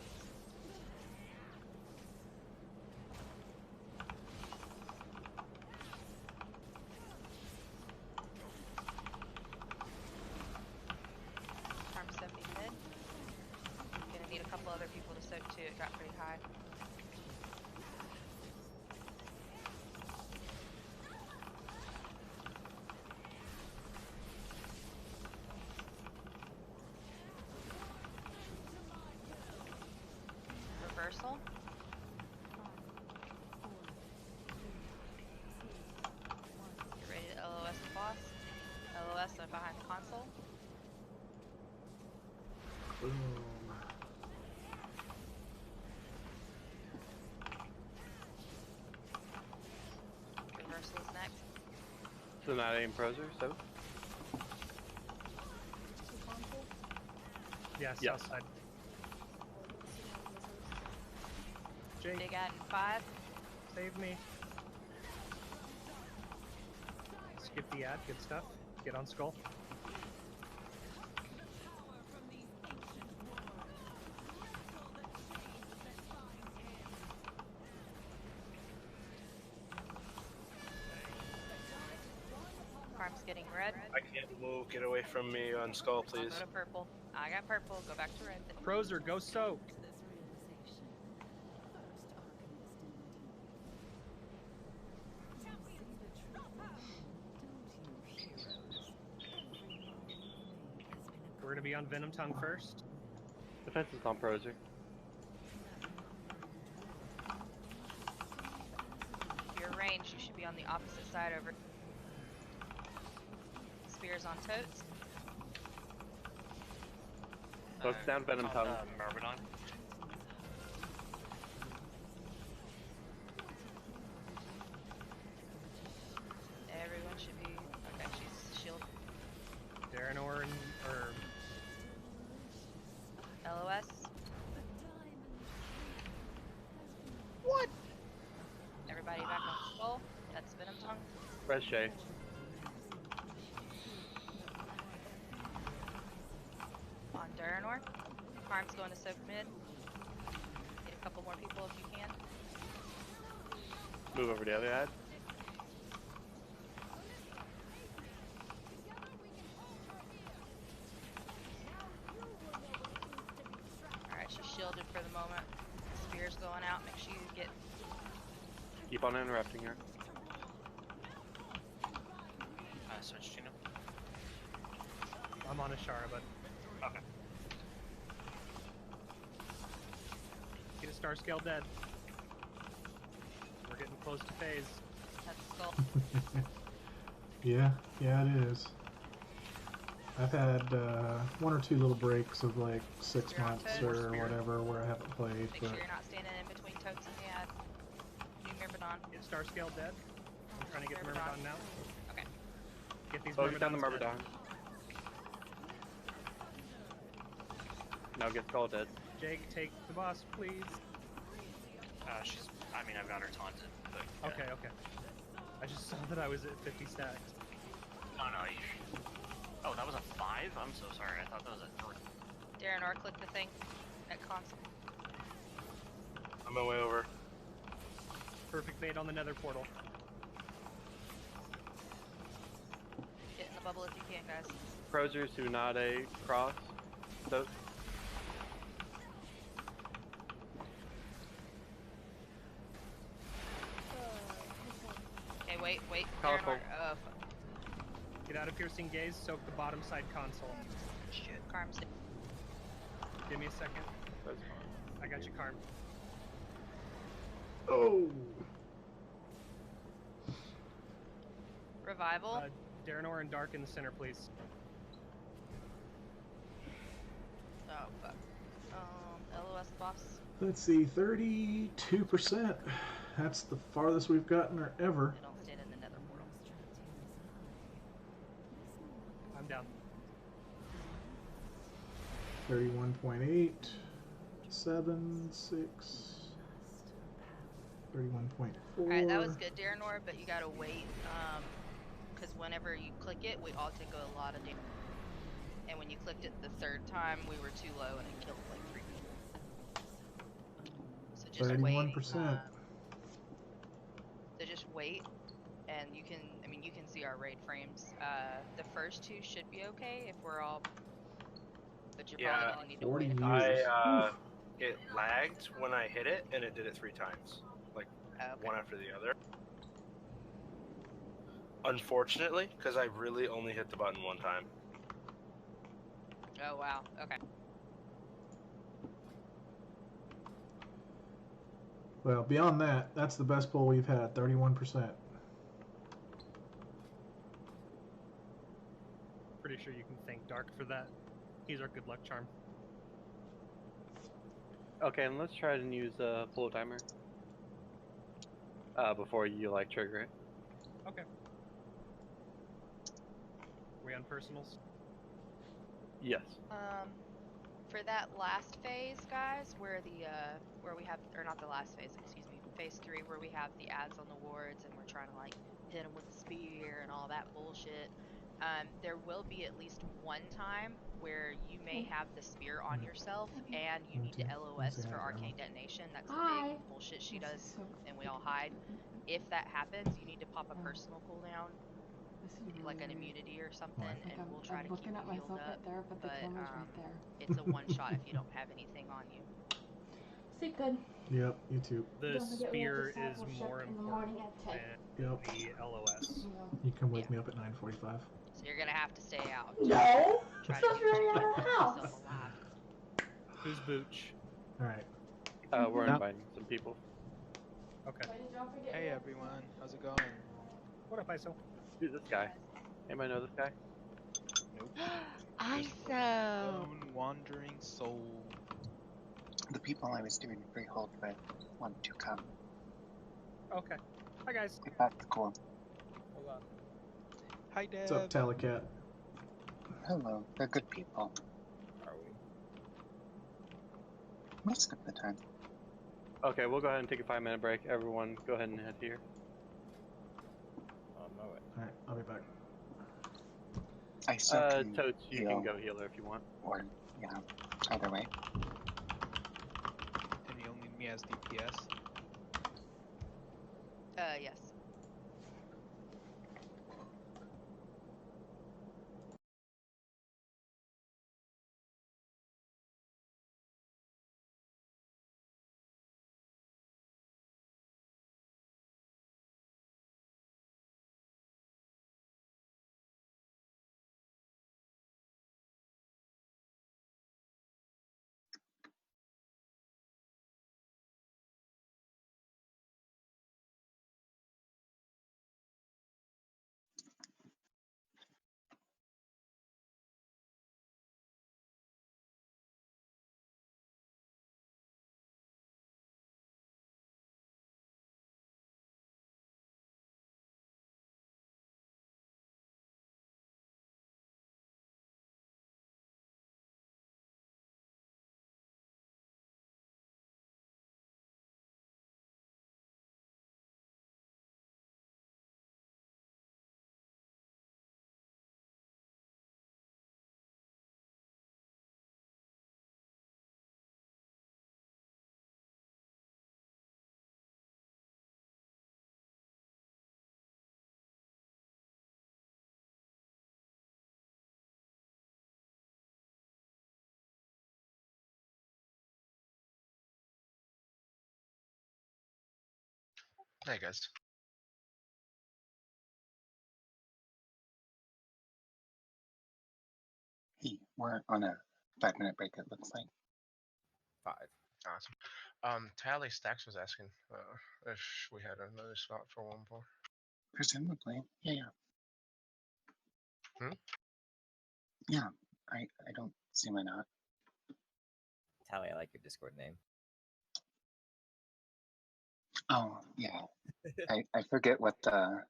Farm 70 mid. Gonna need a couple other people to soak too. It got pretty high. Reversal. Get ready to LOS the boss. LOS behind the console. Boom. Reversal is next. So not aim proser, so Yeah, Yeah. south side. Jake, Big ad in 5. save me. Skip the ad, good stuff. Get on skull. Farm's getting red. I can't move. Get away from me on skull, I'll please. go to purple. I got purple. Go back to red. Proser, go soak. We're gonna be on Venom Tongue first. defense is on proser. If you're ranged, you should be on the opposite side over. Spears on totes. Focus down Venom it's on Tongue. the Myrmidon. Everyone should be. Okay, she's shield. Darren or LOS. What? Everybody back on skull. That's Venom Tongue. Res Shay. On Daranor. Harm's going to soak mid. Get a couple more people if you can. Move over the other ad. Alright, she's shielded for the moment. Spear's going out. Make sure you get. Keep on interrupting her. Switch Gino. I'm on Ashara, but Okay. get a star scale dead. We're getting close to phase. That's skull. Yeah, it is. I've had one or two little breaks of like 6 Spear on months toes. or whatever where I haven't played, Make but sure you're not standing in between totes and the ad. New Myrmidon. Get star scale dead. I'm trying to get Myrmidon. Myrmidon now. Okay. Get these Focus down the Myrmidons dead. Myrmidon. Now get skull dead. Jake, take the boss, please. She's. I mean, I've got her taunted. But, yeah. Okay. I just saw that I was at 50 stacks. No. Oh, that was a 5? I'm so sorry. I thought that was a 3. Daranor, click the thing at console. On my way over. Perfect bait on the nether portal. Get in the bubble if you can, guys. Prosers do not a cross. So Okay, wait. Powerful. Daranor. Oh, fuck. Get out of piercing gaze, soak the bottom side console. Shit. Karm's. Give me a second. that's I got you, Karm. Oh. Revival. Daranor and Dark in the center, please. Oh fuck. LOS boss. Let's see, 32%. That's the farthest we've gotten or ever. I don't stand in the nether portal. I'm down. 31.8, 7, 6, 31.4. Alright, that was good, Daranor, but you gotta wait, because whenever you click it, we all take a lot of damage. And when you clicked it the third time, we were too low and it killed like 3 people. So just 31%. wait. So just wait, and you can, I mean, you can see our raid frames. The first 2 should be okay if we're all, but you're probably gonna need to wait. 40 years. It lagged when I hit it, and it did it 3 times, like one after the other. Unfortunately, because I really only hit the button 1 time. Oh wow, okay. Well, beyond that, that's the best pull we've had, 31%. Pretty sure you can thank Dark for that. He's our good luck charm. Okay, and let's try and use a pull timer before you like trigger it. Okay. We on personals? Yes. For that last phase, guys, where the where we have, or not the last phase, excuse me, phase 3, where we have the ads on the wards and we're trying to like hit them with a spear and all that bullshit. There will be at least 1 time where you may have the spear on yourself and you need to LOS for arcane detonation. That's a big bullshit she does, and we all hide. If that happens, you need to pop a personal cooldown, like an immunity or something, and we'll try to keep you healed up. But it's a 1 shot if you don't have anything on you. Sleep good. Yep, you too. The Don't forget we have spear is discipleship more in the important morning at 10. than Yep. the LOS. You come wake me up at 9:45. So you're gonna have to stay out. No! Try Still to do running what you out of can the to keep house. yourself alive. Who's Booch? Alright. We're Yep. inviting some people. Okay. Don't forget Hey we have everyone, how's it going? What up, ISO? Who's this guy? Anybody know this guy? Nope. Just ISO! lone wandering soul. The people I was doing freehold with want to come. Okay. Hi, guys. That's cool. Hold on. Hi Deb. What's up, Talacat? Hello, they're good people. Are we? Most of the time. Okay, we'll go ahead and take a 5-minute break. Everyone, go ahead and head here. On my way. Alright, I'll be back. I still can Totes, you heal, can go healer if you want. or, yeah, either way. And you'll need me as DPS. Yes. Hey guys. Hey, we're on a 5-minute break, it looks like. 5. Awesome. Tally Stacks was asking if we had another spot for 1-4. Presumably, yeah. Hmm? Yeah, I don't see why not. Tally, I like your Discord name. Oh, yeah. I forget what the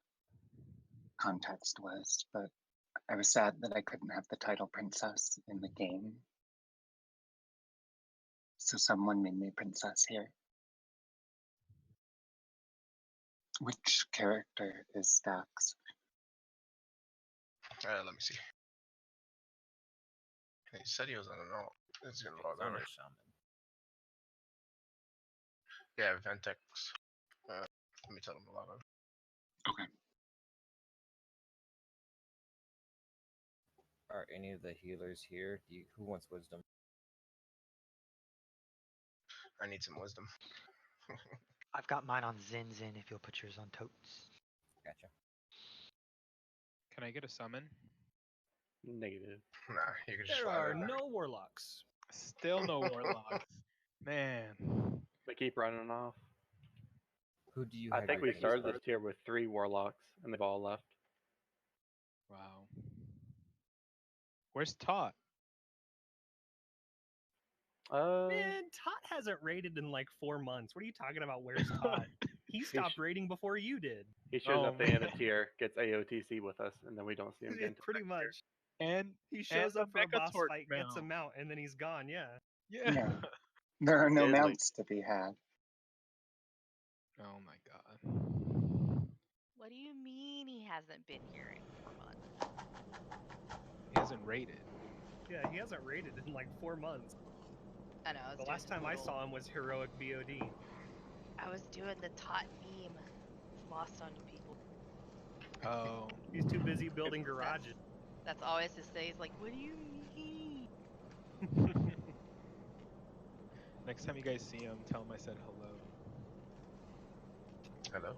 context was, but I was sad that I couldn't have the title princess in the game. So someone made me princess here. Which character is Stacks? Let me see. He said he was on an alt. It's gonna log over. Yeah, Ventex. Let me tell him to log over. Okay. Are any of the healers here? Who wants wisdom? I need some wisdom. I've got mine on Zin if you'll put yours on Totes. Gotcha. Can I get a summon? Negative. Nah, you can just There slide are over. no warlocks. Still no warlocks. Man. They keep running off. Who do you I have? think we started this tier with 3 warlocks, and they've all left. Wow. Where's Tot? Man, Tot hasn't raided in like 4 months. What are you talking about? Where's Tot? He stopped raiding before you did. He shows up at the end of tier, gets AOTC with us, and then we don't see him again. Pretty much. And he shows and up for a boss Megatort fight, gets a mount, and then he's gone. Yeah. Yeah. There are no Deadly. mounts to be had. Oh my god. What do you mean he hasn't been here in 4 months? He hasn't raided. Yeah, he hasn't raided in like 4 months. I know. The last time I saw him was Heroic BOD. I was doing the Tot meme. It's lost on you people. Oh. He's too busy building garages. That's always his say. He's like, what do you mean? Next time you guys see him, tell him I said hello. Hello?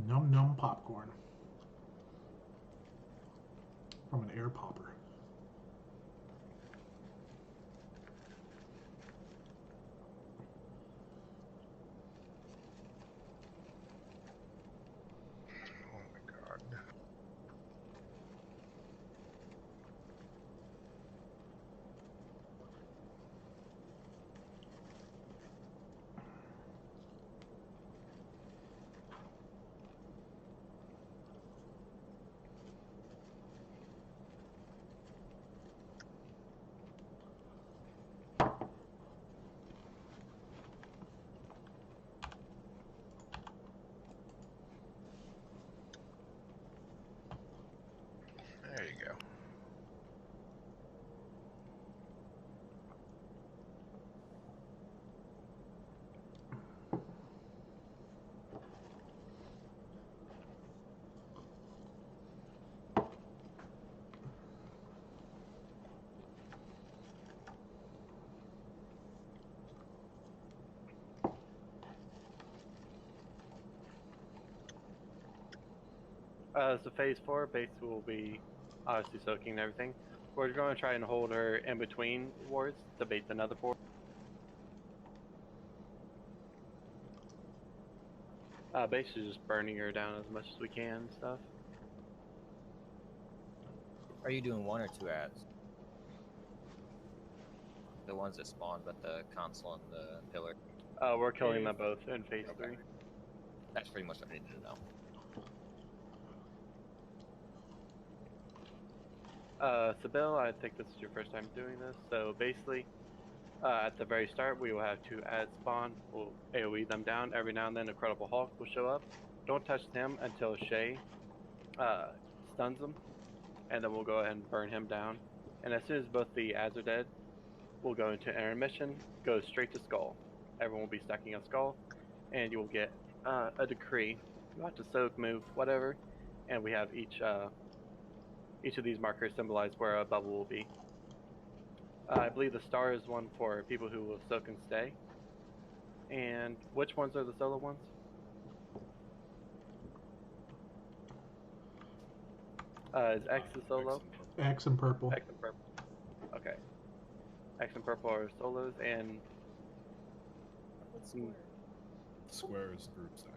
Num num popcorn. From an air popper. Oh my god. There you go. So phase 4, base will be obviously soaking and everything. We're going to try and hold her in between wards to bait another port. Base is just burning her down as much as we can and stuff. Are you doing 1 or 2 ads? The ones that spawn, but the console and the pillar. We're killing them both in phase 3. That's pretty much what I needed to know. So Bill, I think this is your first time doing this. So basically, at the very start, we will have 2 ads spawn. We'll AoE them down. Every now and then, a Credible Hulk will show up. Don't touch him until Shay stuns him, and then we'll go ahead and burn him down. And as soon as both the ads are dead, we'll go into intermission, go straight to Skull. Everyone will be stacking on Skull, and you will get a decree. You have to soak, move, whatever, and we have each of these markers symbolize where a bubble will be. I believe the star is one for people who will soak and stay. And which ones are the solo ones? Is X the solo? X and purple. X and purple. Okay. X and purple are solos, and What's square? Square is group stack.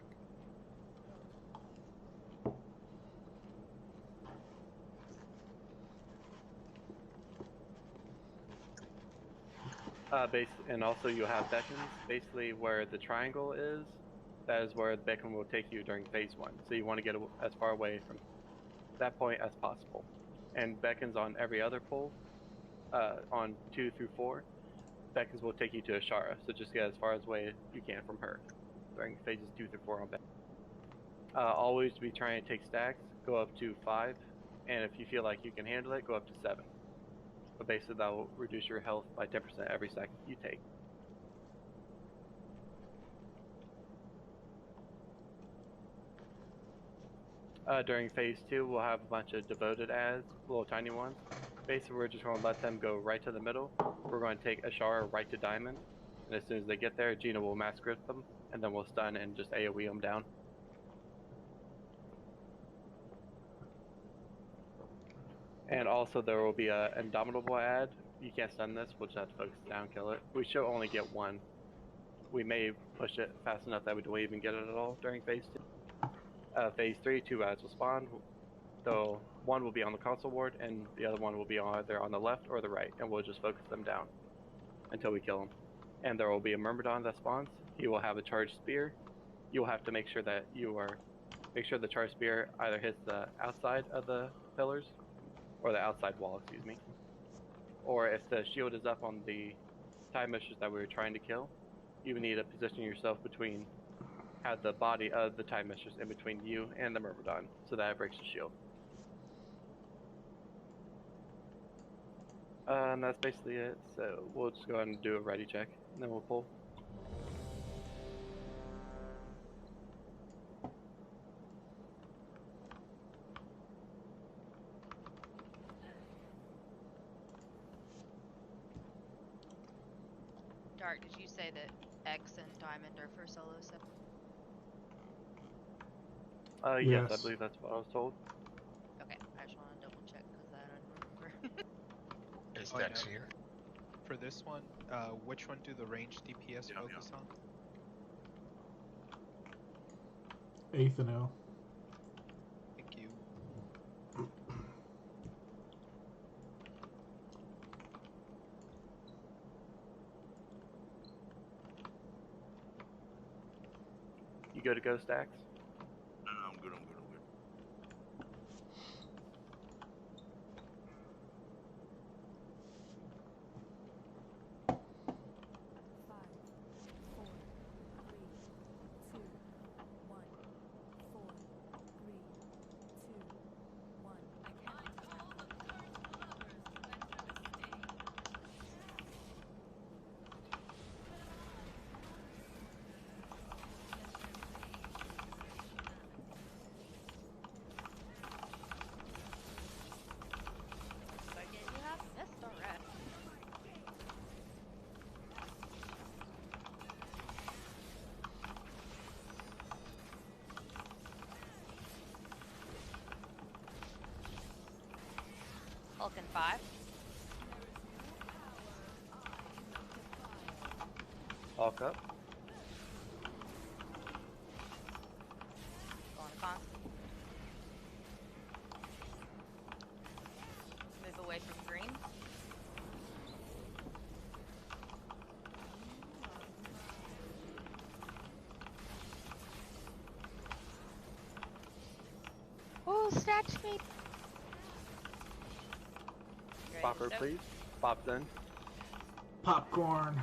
And also you have beacons. Basically, where the triangle is, that is where the beacon will take you during phase 1. So you want to get as far away from that point as possible. And beacons on every other pole, on 2 through 4, beacons will take you to Ashara. So just get as far away as you can from her during phases 2 through 4 on beacon. Always be trying to take stacks. Go up to 5, and if you feel like you can handle it, go up to 7. But basically that will reduce your health by 10% every stack you take. During phase 2, we'll have a bunch of devoted ads, little tiny ones. Basically, we're just going to let them go right to the middle. We're going to take Ashara right to diamond, and as soon as they get there, Gina will mass grip them, and then we'll stun and just AoE them down. And also, there will be an Indomitable ad. You can't stun this, we'll just have to focus down, kill it. We should only get 1. We may push it fast enough that we don't even get it at all during phase 2. Phase 3, 2 ads will spawn. So one will be on the console ward, and the other one will be either on the left or the right, and we'll just focus them down until we kill them. And there will be a Myrmidon that spawns. He will have a charged spear. You will have to make sure that make sure the charged spear either hits the outside of the pillars, or the outside wall, excuse me. Or if the shield is up on the time mistress that we were trying to kill, you need to position yourself between, have the body of the time mistress in between you and the Myrmidon, so that it breaks the shield. And that's basically it, so we'll just go ahead and do a ready check, and then we'll pull. Dark, did you say that X and Diamond are for solo set? Yes, I Yes. believe that's what I was told. Okay, I just want to double check because I don't remember. Is Oh, Dex yeah. here? For this one, which one do the range DPS focus on? Athano. Thank you. You go to go stacks? No, I'm good, I'm good, I'm good. You have missed already. Hulk in 5. Hulk up. Go on constant. Move away from green. Oh, snatch me! Ready to Popper, soak? please. Pops in. Popcorn.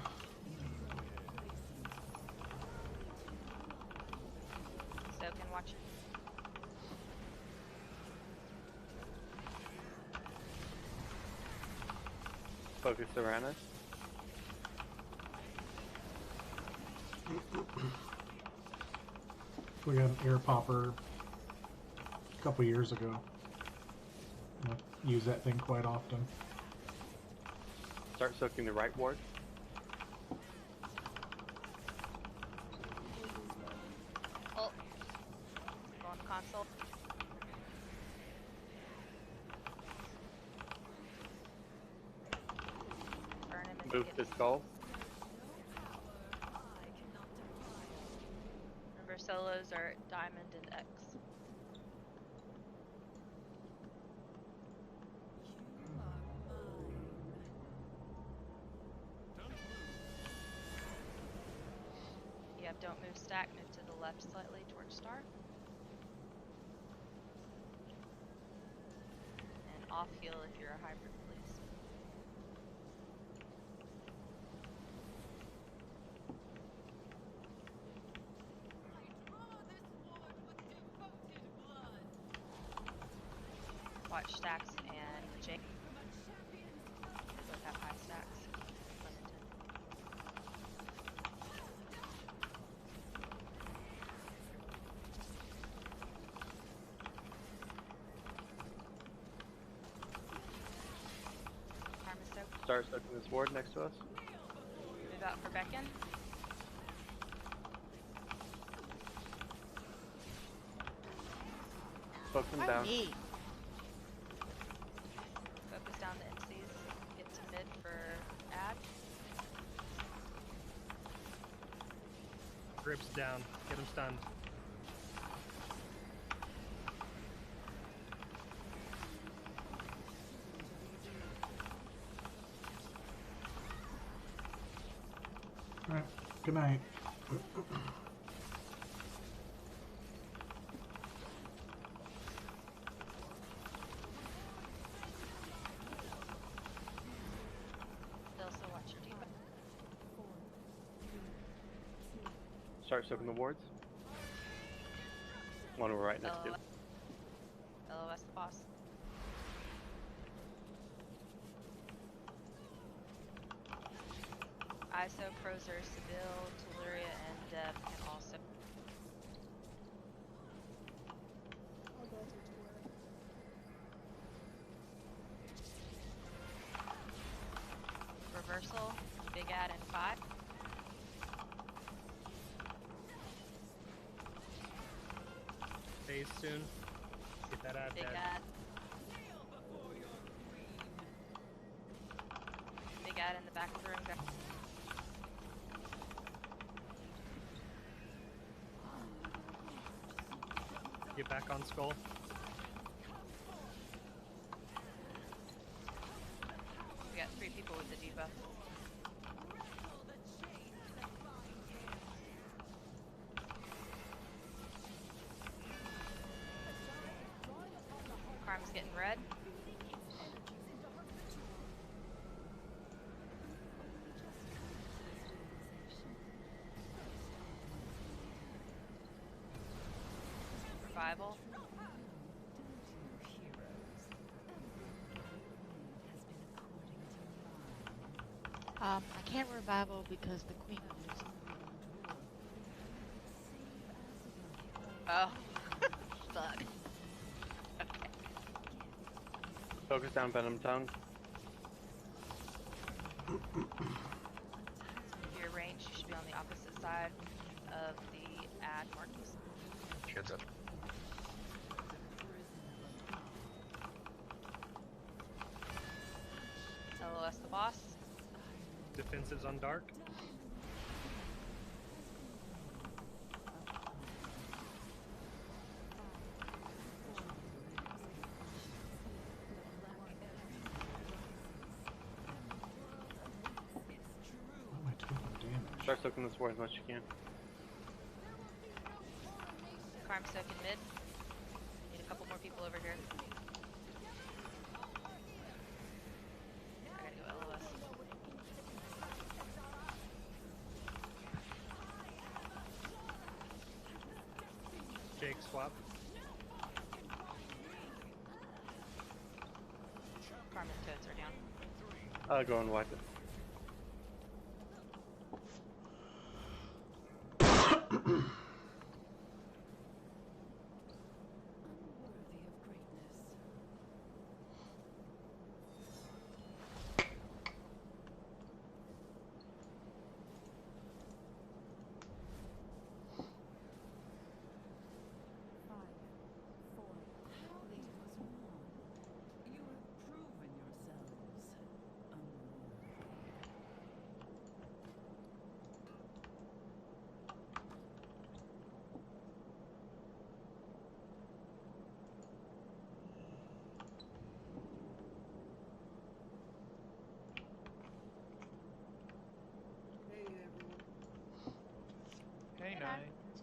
Soak and watch it. Focus around us. We got an air popper a couple years ago. I use that thing quite often. Start soaking the right ward. Oh. Go on console. Move Get the this- skull. Remember, solos are diamond and X. Yep, don't move stack, move to the left slightly towards star. And off heal if you're a hybrid, please. Watch stacks and Jake. Both have high stacks. Pun intended. Karma soak. Start soaking this ward next to us. Move out for Beckon. Poke them down. Me. Focus down the MCs. Get to mid for ad. Grips down. Get him stunned. Alright, good night. Also watch your debuff. Start soaking the wards. One we're right next to. LOS the boss. ISO, Crozer, Seville, Teluria, and Deb can also. I'll go to tour. Reversal, Big Ad, and 5. Phase soon. Get that ad Big dead. Ad. Big Ad in the back of the room, guys. Get back on skull. We got 3 people with the debuff. Karma's getting red. Revival. I can't revival because the queen moves. Oh. Fuck. Focus down Venom Tongue. If you're ranged, you should be on the opposite side of the ad markings. Heads up. LOS the boss. Defensives on dark. What am I taking damage? Start soaking this ward as much as you can. Karm soak in mid. Need a couple more people over here. I gotta go LOS. Jake swap. Karm and Toads are down. Go and wipe it.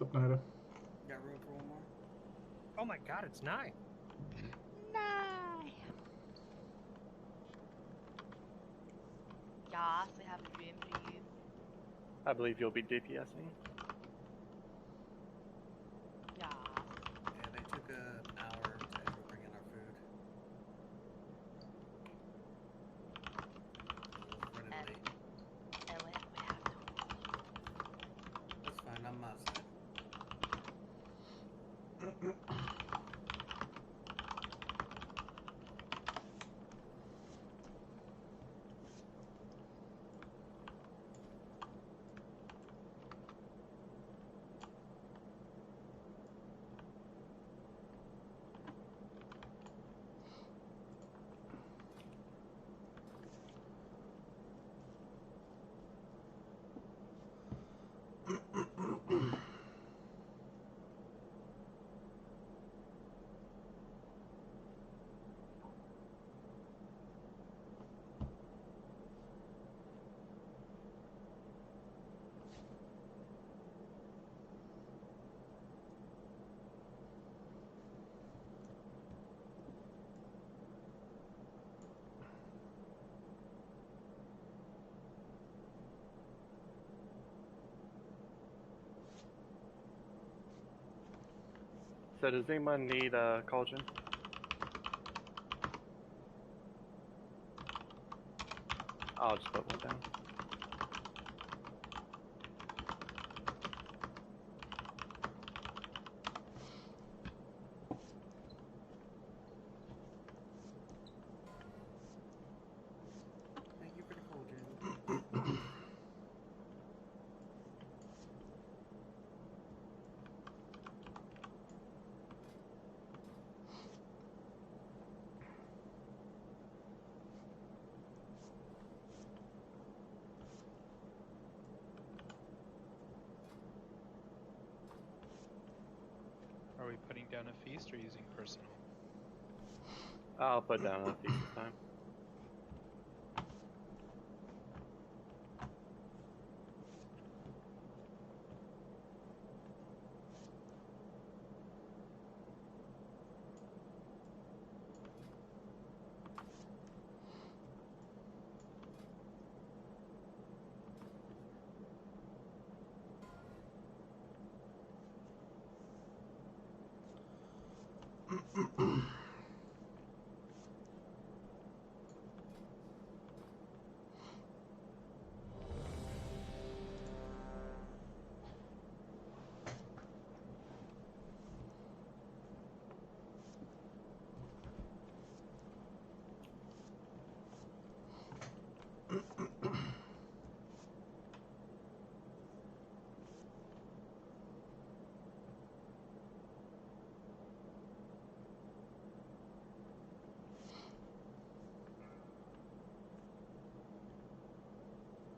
Stop Nida. Got room for one more? Oh my god, it's 9. Nah. Yes, we have room for you. I believe you'll be DPSing. Yeah. Yeah, they took an hour to actually bring in our food. Running late. We have to. That's fine, I'm outside. So does anyone need a cauldron? I'll just put one down. Thank you for the cauldron. Are we putting down a feast or using personal? I'll put down a feast this time.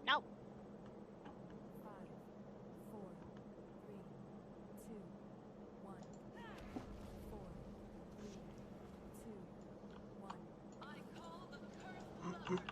No. 5, 4, 3, 2, 1. 4, 3, 2, 1. I call the cursed lovers.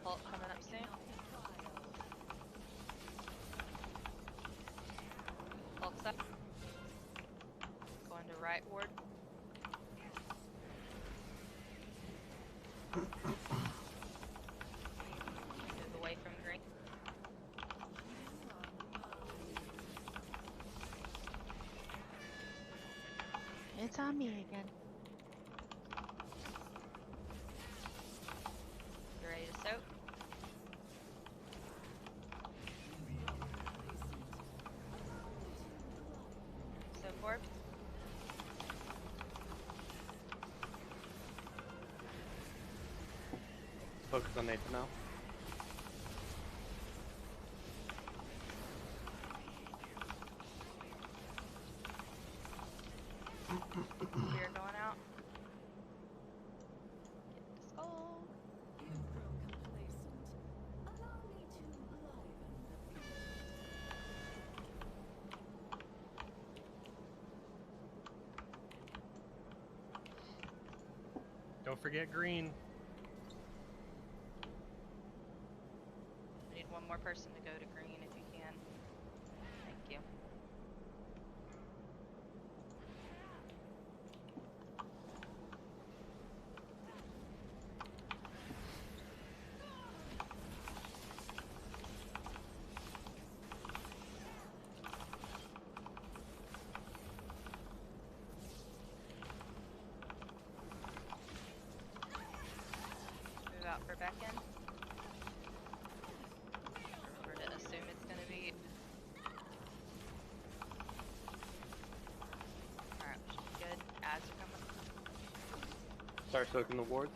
Vault coming up soon. Vault's up. Going to right ward. Move away from green. It's on me again. You ready to soak? So corpse. Focus on Nathan now. Spear going out. Get the skull. You've grown complacent. Allow me to liven the Don't forget green. I need one more person to go to green if you can. Thank you. Move out for Beckon. Remember to assume it's going to be. Alright, we should be good. Ads are coming. Start soaking the wards.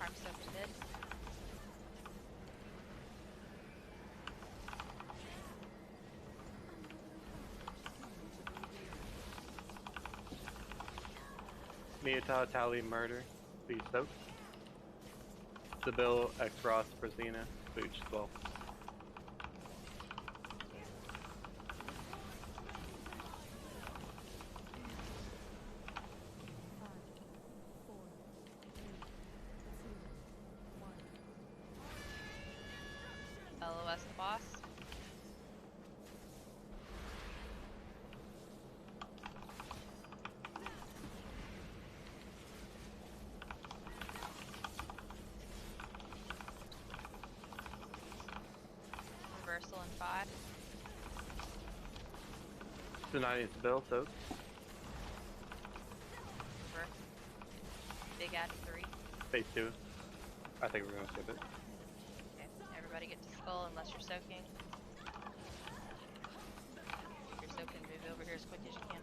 Arm soaked mid. Miyata, Tally, Murder, please soak. Sibyl, X Ross, Brazina, Booch, 12. LOS the boss. Reversal in 5. Tonight Sibyl, soak. Reverse. Big ad 3. Phase 2. I think we're gonna skip it. Okay. Everybody get to skull unless you're soaking. If you're soaking, move over here as quick as you can.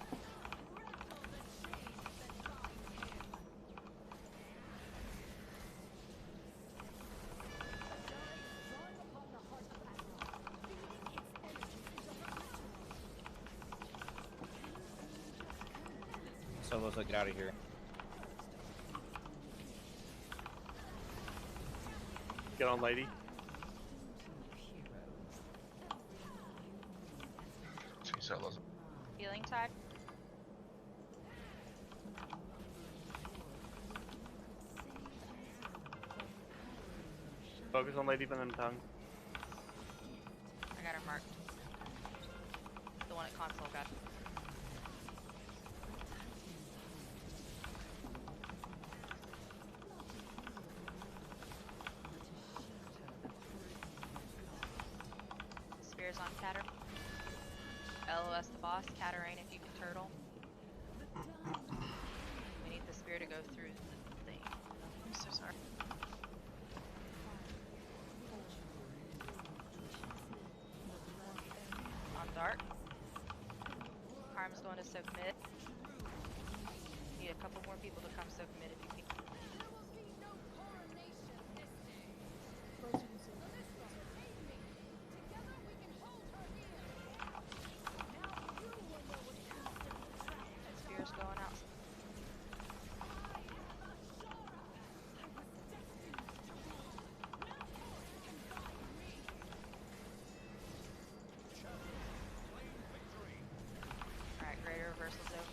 Solos, get out of here. Get on, lady. Two solos. Healing tide. Focus on Lady Venom Tongue. I got her marked. The one at console got. Spears on Catter. LOS the boss. Caterine if you can turtle. We need the spear to go through the thing. I'm so sorry. On dark. Karma's going to soak mid. Need a couple more people to come soak mid if you can. Spear's going out. Alright, greater reversals over.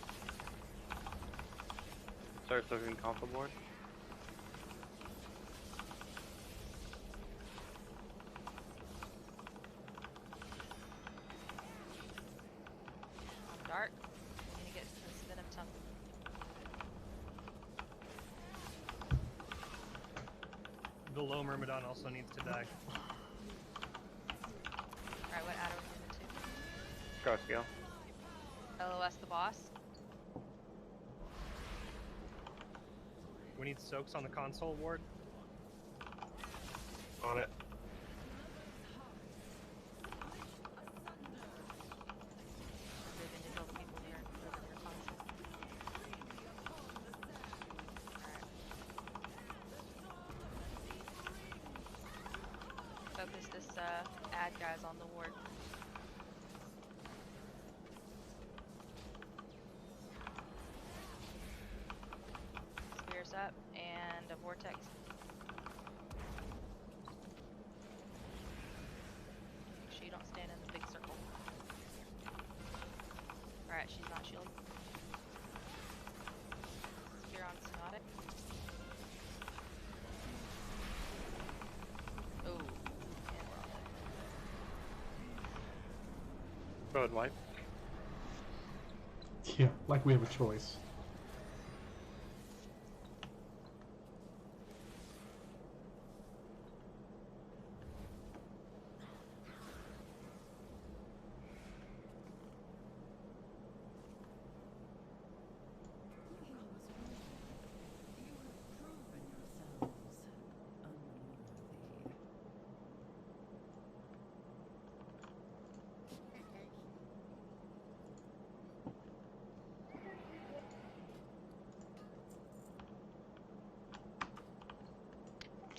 Start soaking console board. On dark. I'm gonna get this venom tongue. The low Myrmidon also needs to die. Alright, what ad are we moving to? Scar scale. LOS the boss. We need soaks on the console ward. On it. Moving to heal the people here over near console. Alright. Focus because this ad guy's on the ward. Spears up and a vortex. Make sure you don't stand in the big circle. Alright, she's not shielded. Spear on Synodic. Oh, and we're on it. Go ahead, wipe. Yeah, like we have a choice.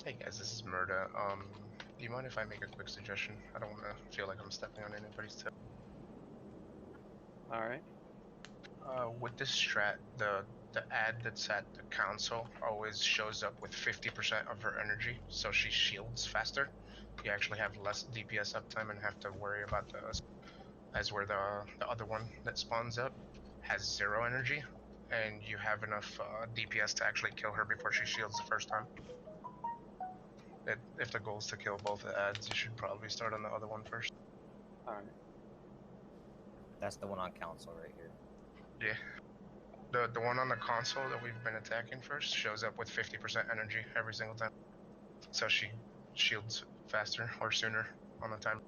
Hey guys, this is Murda. Do you mind if I make a quick suggestion? I don't want to feel like I'm stepping on anybody's toe. Alright. With this strat, the ad that's at the council always shows up with 50% of her energy, so she shields faster. You actually have less DPS uptime and have to worry about the as where the other one that spawns up has 0 energy, and you have enough DPS to actually kill her before she shields the first time. If the goal is to kill both the ads, you should probably start on the other one first. Alright. That's the one on council right here. Yeah. The one on the console that we've been attacking first shows up with 50% energy every single time. So she shields faster or sooner on the time.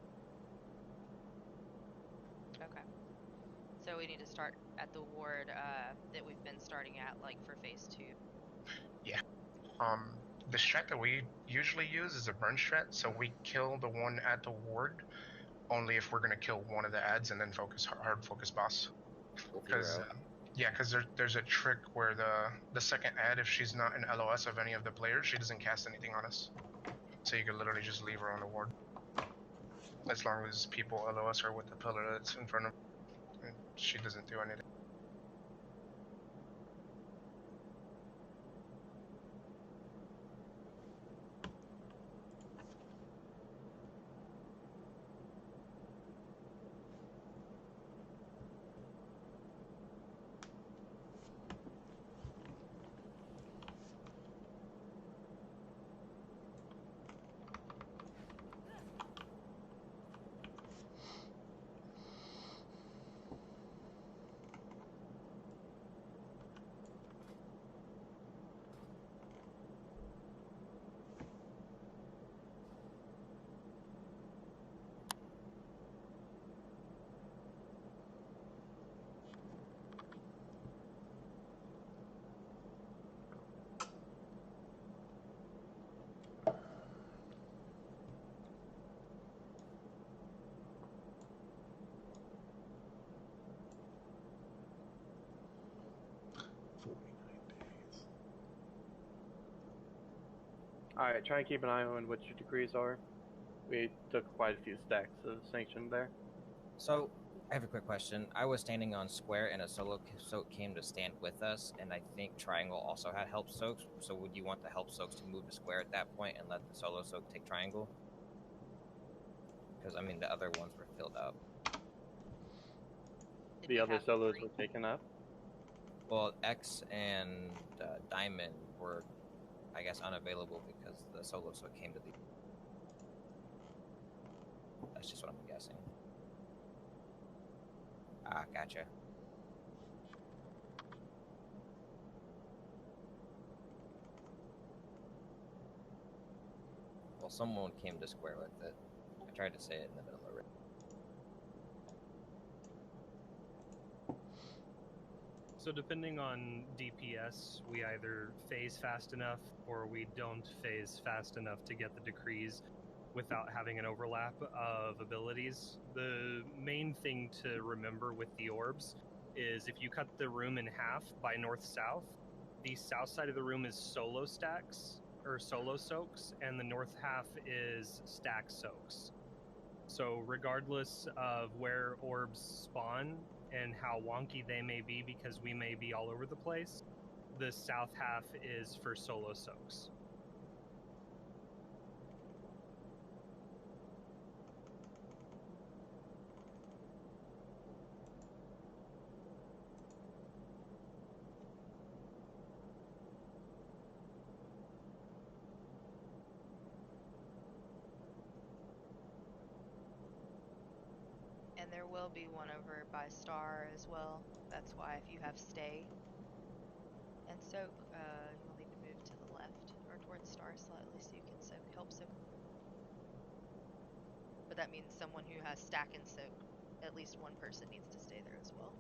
Okay. So we need to start at the ward that we've been starting at, like for phase 2. Yeah. The strat that we usually use is a burn strat, so we kill the one at the ward only if we're gonna kill one of the ads and then focus hard focus boss. Because because there's a trick where the second ad, if she's not an LOS of any of the players, she doesn't cast anything on us. So you can literally just leave her on the ward. As long as people LOS her with the pillar that's in front of her, and she doesn't do anything. Alright, try and keep an eye on what your decrees are. We took quite a few stacks of sanction there. So, I have a quick question. I was standing on square and a solo soak came to stand with us, and I think triangle also had help soaks. So would you want the help soaks to move to square at that point and let the solo soak take triangle? Because, I mean, the other ones were filled up. The other solos were taken up? Well, X and Diamond were, I guess, unavailable because the solo soak came to the... That's just what I'm guessing. Ah, gotcha. Well, someone came to square with it. I tried to say it in the middle of it. So depending on DPS, we either phase fast enough or we don't phase fast enough to get the decrees without having an overlap of abilities. The main thing to remember with the orbs is if you cut the room in half by north-south, the south side of the room is solo stacks, or solo soaks, and the north half is stack soaks. So regardless of where orbs spawn and how wonky they may be, because we may be all over the place, the south half is for solo soaks. And there will be one over by Star as well. That's why if you have stay and soak, you'll need to move to the left or towards Star slightly so you can help soak. But that means someone who has stack and soak, at least one person needs to stay there as well.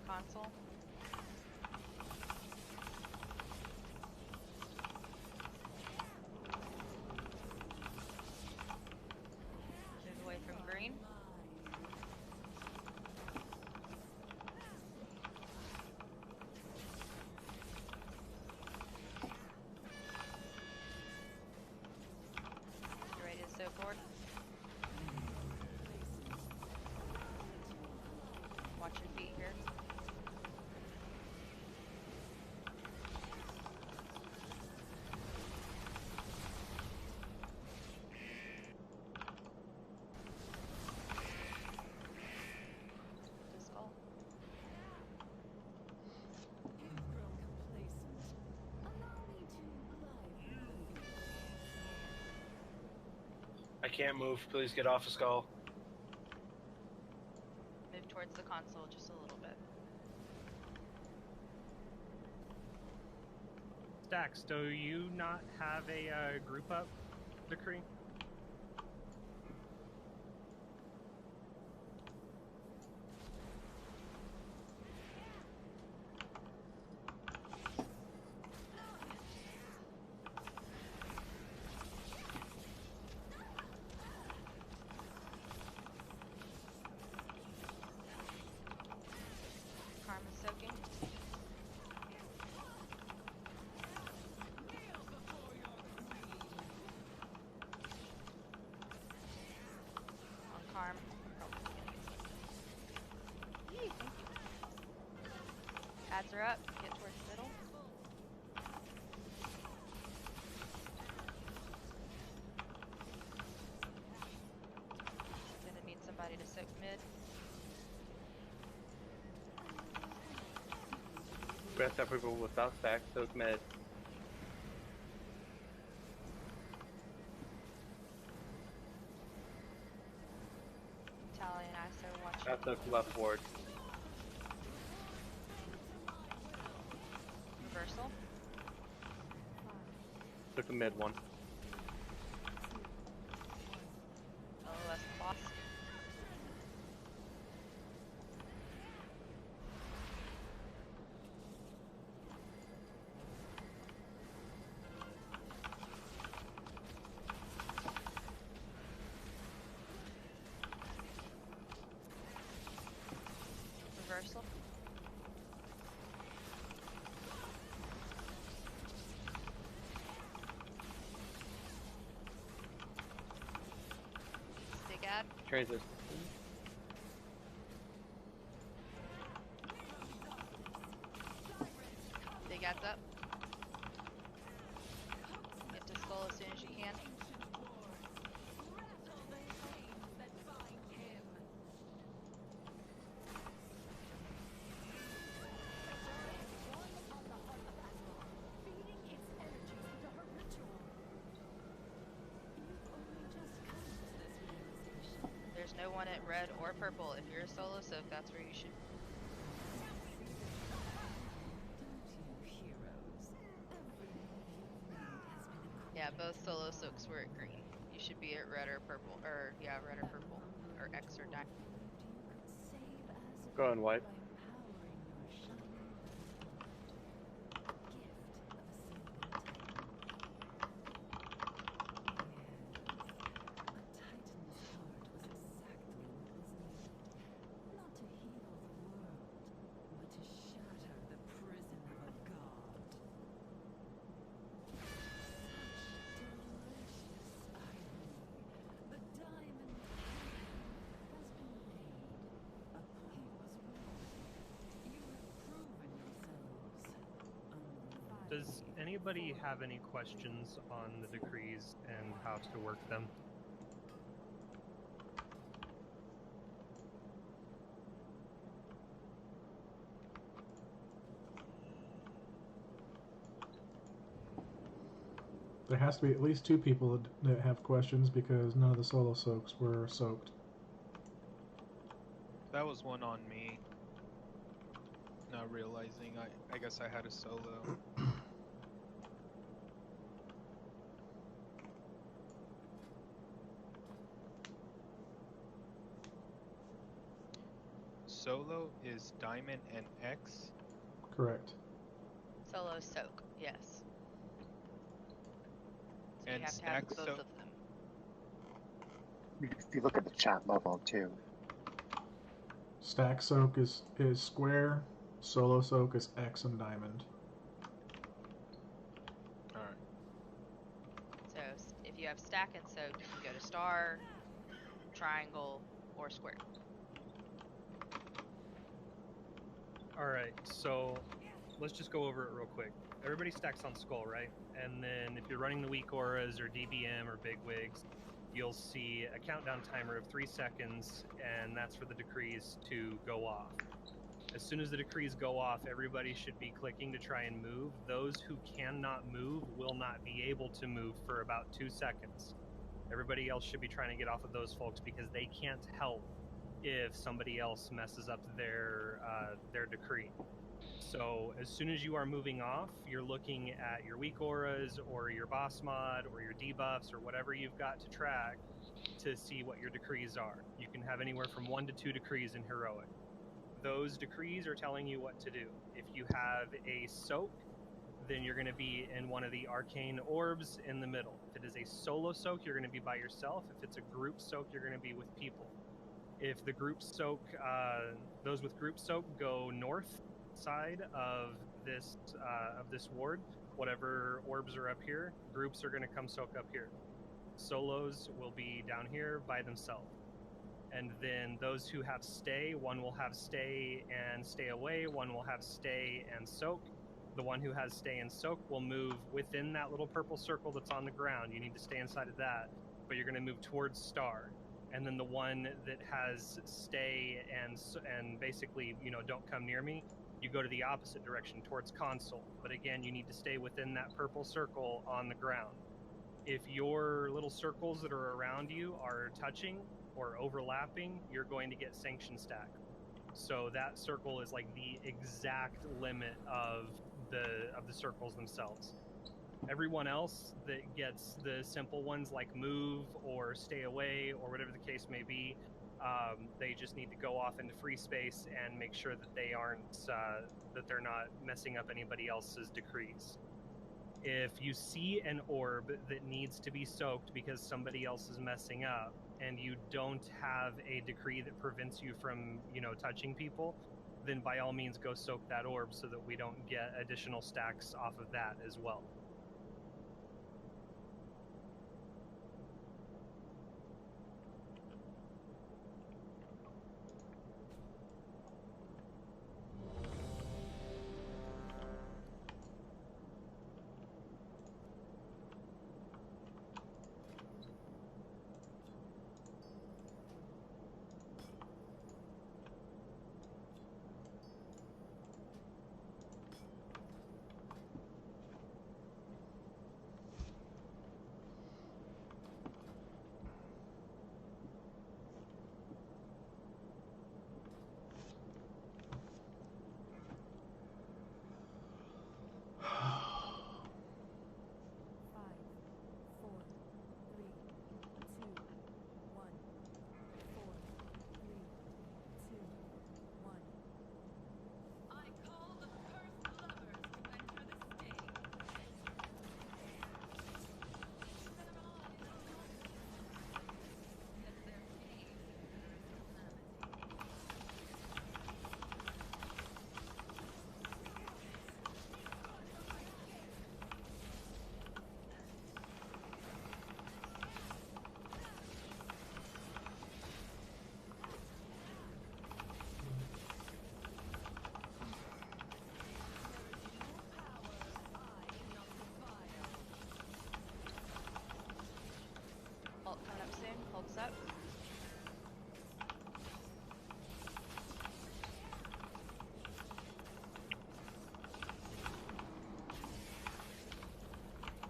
Console. Move away from green. You ready to soak forward? Watch your feet here. I can't move. Please get off the skull. Move towards the console just a little bit. Stacks, do you not have a group up decree? Ads are up. Get towards the middle. Gonna need somebody to soak mid. Rest of people without stack, soak mid. Tally and ISO watch. I soak left ward. Reversal. Took the mid one. Oh, that's the boss. Reversal. Big Transit. Big adds up. Get to skull as soon as you can. There's no one at red or purple. If you're a solo soak, that's where you should. Yeah, both solo soaks were at green. You should be at red or purple, or yeah, red or purple, or X or diamond. Go and wipe. Does anybody have any questions on the decrees and how to work them? There has to be at least 2 people that have questions because none of the solo soaks were soaked. That was one on me. Not realizing I guess I had a solo. Solo is diamond and X. Correct. Solo soak, yes. So And you have to have stack both soak. of them. If you look at the chat bubble too. Stack soak is square, solo soak is X and diamond. Alright. So if you have stack and soak, you can go to star, triangle, or square. Alright, so let's just go over it real quick. Everybody stacks on skull, right? And then if you're running the weak auras or DBM or big wigs, you'll see a countdown timer of 3 seconds, and that's for the decrees to go off. As soon as the decrees go off, everybody should be clicking to try and move. Those who cannot move will not be able to move for about 2 seconds. Everybody else should be trying to get off of those folks because they can't help if somebody else messes up their decree. So as soon as you are moving off, you're looking at your weak auras or your boss mod or your debuffs or whatever you've got to track to see what your decrees are. You can have anywhere from 1 to 2 decrees in heroic. Those decrees are telling you what to do. If you have a soak, then you're going to be in one of the arcane orbs in the middle. If it is a solo soak, you're going to be by yourself. If it's a group soak, you're going to be with people. If the group soak, those with group soak go north side of this ward, whatever orbs are up here, groups are going to come soak up here. Solos will be down here by themselves. And then those who have stay, one will have stay and stay away, one will have stay and soak. The one who has stay and soak will move within that little purple circle that's on the ground. You need to stay inside of that, but you're going to move towards star. And then the one that has stay and basically, don't come near me, you go to the opposite direction towards console. But again, you need to stay within that purple circle on the ground. If your little circles that are around you are touching or overlapping, you're going to get sanction stack. So that circle is like the exact limit of the circles themselves. Everyone else that gets the simple ones like move or stay away or whatever the case may be, they just need to go off into free space and make sure that they aren't that they're not messing up anybody else's decrees. If you see an orb that needs to be soaked because somebody else is messing up and you don't have a decree that prevents you from, touching people, then by all means go soak that orb so that we don't get additional stacks off of that as well. Heads up.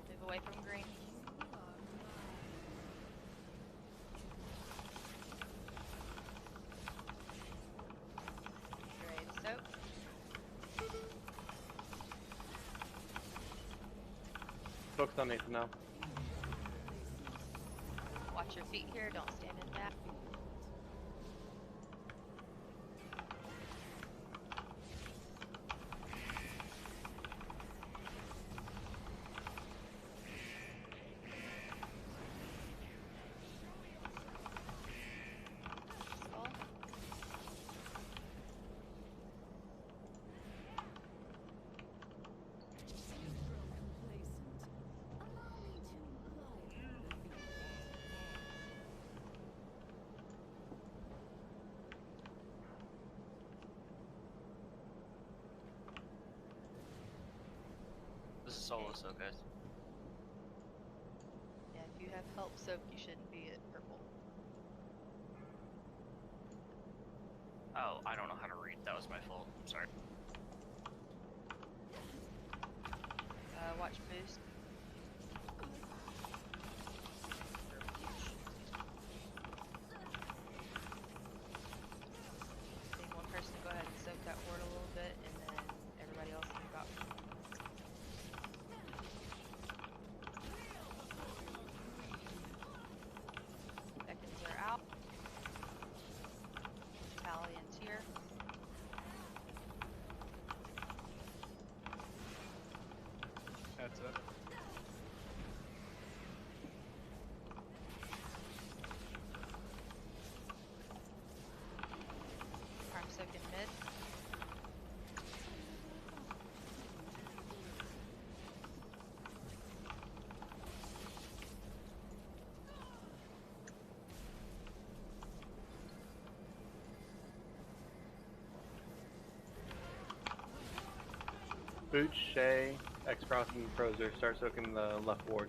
Move away from green. Ready to soak. Focus on Nathan now. Watch your feet here, don't stand in that. Skull. This is solo soak, guys. Yeah, if you have help soak, you shouldn't be at purple. Oh, I don't know how to read. That was my fault. I'm sorry. Watch boost. Need one person to go ahead and soak that ward a little bit, and then everybody else move out. Beckons are out. Tally and Tier. Heads up. Prime soak in mid. Boots, Shay, X-Cross, and Frozer start soaking the left ward.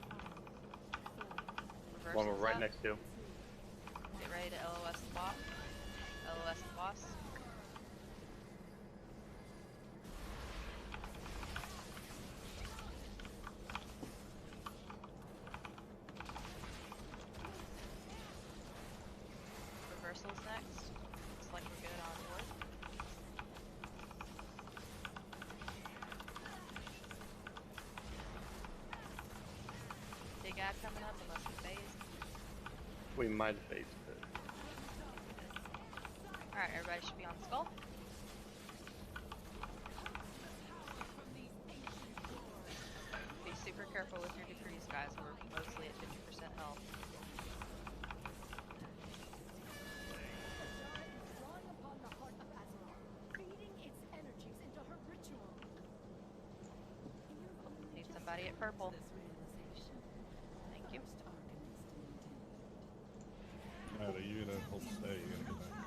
One we're Reversals right up. next to. Get ready to LOS the boss. LOS the boss. Reversals next. Looks like we're good on board. Big ad coming up unless we phase. We might have faced it. Alright, everybody should be on skull. Be super careful with your decrees, guys. We're mostly at 50% health. Need somebody at purple. Thank you. Alright, are you gonna hold stay? You gonna get back?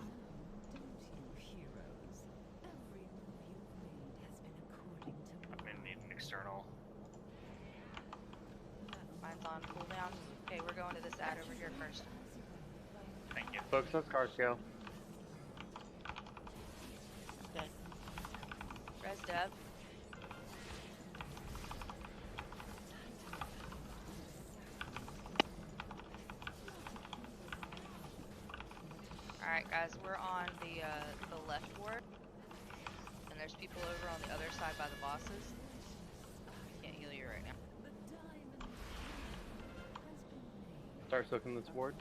I'm gonna need an external. Mine's on cooldown. Okay, we're going to this ad over here first. Thank you. Focus on Scar Scale. Good. Res Dev. Alright guys, we're on the left ward. And there's people over on the other side by the bosses. Can't heal you right now. Start soaking this ward.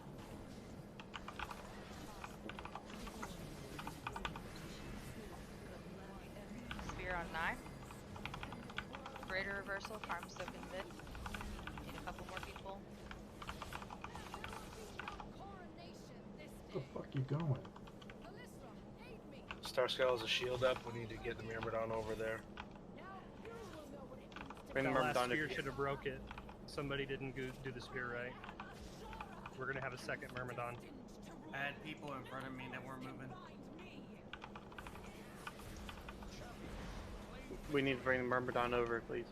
Spear on 9. Greater reversal, farm soak in mid. Need a couple more people. Where the fuck you going? Starscale is a shield up. We need to get the Myrmidon over there. Bring the That last Myrmidon. spear should have broke it. Somebody didn't do the spear right. We're gonna have a second Myrmidon. I had people in front of me that weren't moving. We need to bring the Myrmidon over, please.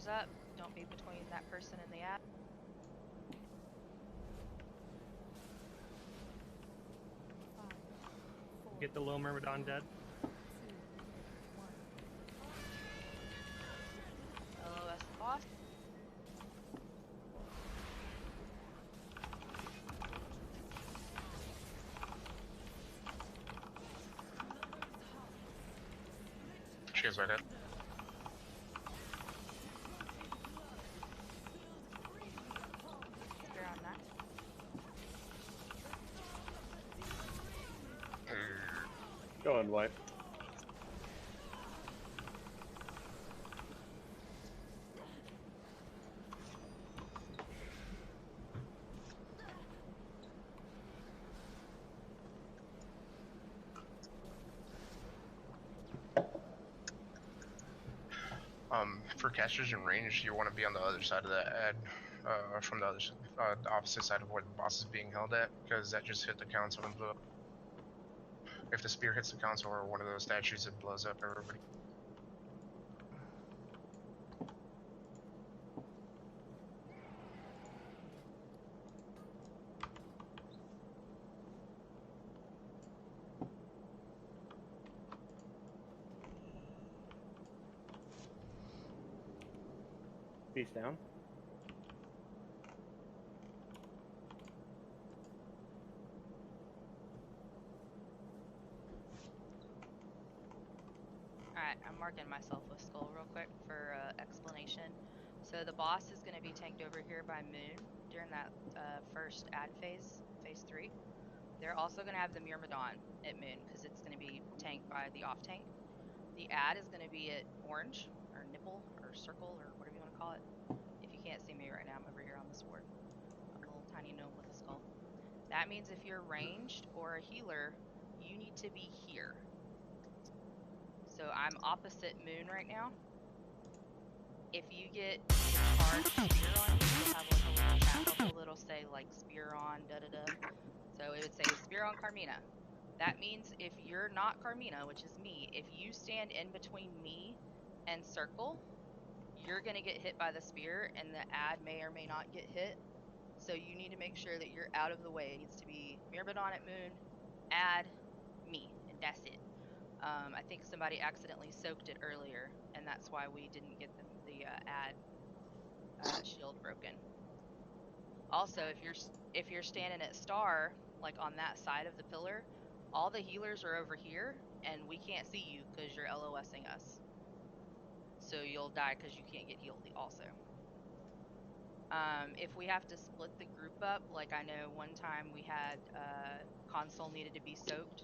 goes up, don't be between that person and the ad. Get the low myrmidon dead. LOS the boss. She goes back up. Spear on that. Go on, White. For casters in range, you want to be on the other side of that ad, from the the opposite side of where the boss is being held at, because that just hit the council and blew up. If the spear hits the council or one of those statues, it blows up everybody. Beast down. Alright, I'm marking myself with skull real quick for explanation. So the boss is going to be tanked over here by Moon during that first ad phase, phase 3. They're also going to have the Myrmidon at Moon because it's going to be tanked by the off tank. The ad is going to be at orange, or nipple, or circle, or whatever you want to call it. If you can't see me right now, I'm over here on this board. I'm a little tiny gnome with a skull. That means if you're ranged or a healer, you need to be here. So I'm opposite Moon right now. If you get charged spear on you, you'll have like a little chat bubble that'll say like spear on da-da-da. So it would say spear on Carmina. That means if you're not Carmina, which is me, if you stand in between me and circle, you're gonna get hit by the spear and the ad may or may not get hit. So you need to make sure that you're out of the way. It needs to be Myrmidon at Moon, ad, me, and that's it. I think somebody accidentally soaked it earlier, and that's why we didn't get the ad shield broken. Also, if you're standing at star, like on that side of the pillar, all the healers are over here, and we can't see you because you're LOSing us. So you'll die because you can't get healed also. If we have to split the group up, like I know one time we had console needed to be soaked.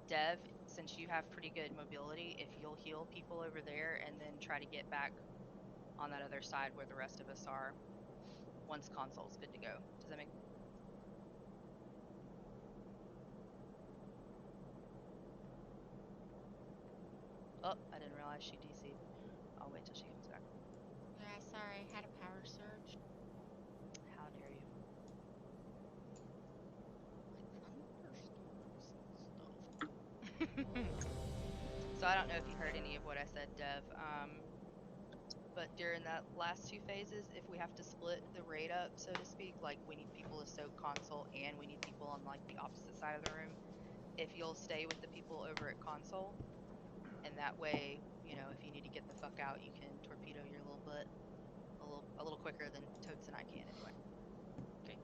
Dev, since you have pretty good mobility, if you'll heal people over there and then try to get back on that other side where the rest of us are, once console's good to go. Does that make sense? Oh, I didn't realize she DC'd. I'll wait till she comes back. Yeah, sorry, I had a power surge. How dare you? So I don't know if you heard any of what I said, Dev. But during that last 2 phases, if we have to split the raid up, so to speak, like we need people to soak console and we need people on like the opposite side of the room, if you'll stay with the people over at console, and that way, you know, if you need to get the fuck out, you can torpedo your little butt a little quicker than Totes and I can anyway. Okay.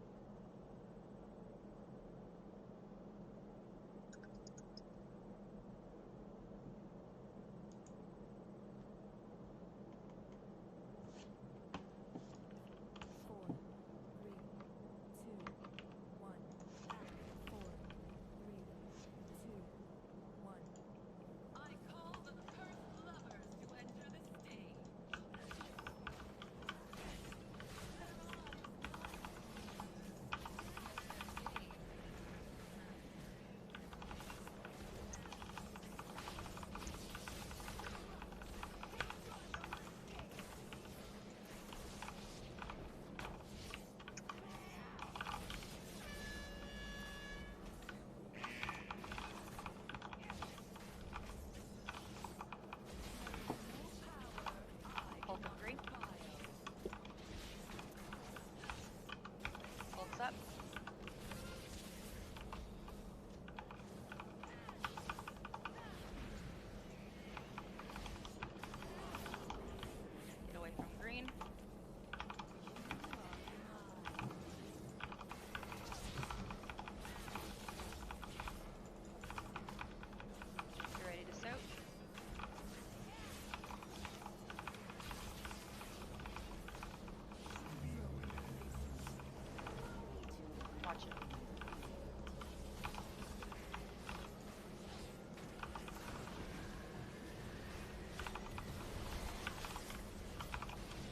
I call the cursed lovers to enter the stage.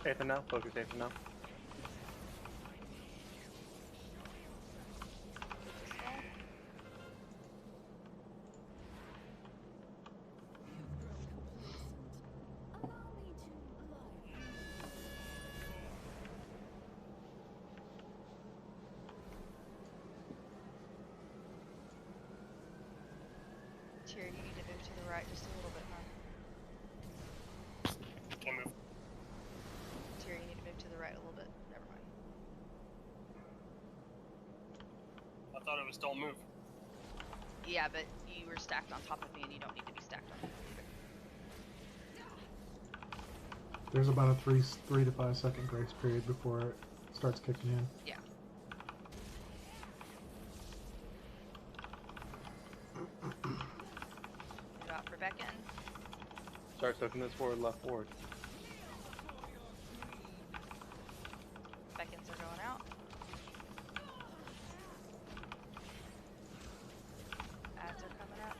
Ethan now. Focus Ethan now. Tyr, you need to move to the right just a little bit, huh? Can't move. Tyr, you need to move to the right a little bit. Never mind. I thought it was don't move. Yeah, but you were stacked on top of me, and you don't need to be stacked on top of me either. There's about a 3 to 5 second grace period before it starts kicking in. Yeah. Move out for Beckon. Start soaking this forward, left forward. Beckons are going out. Ads are coming up.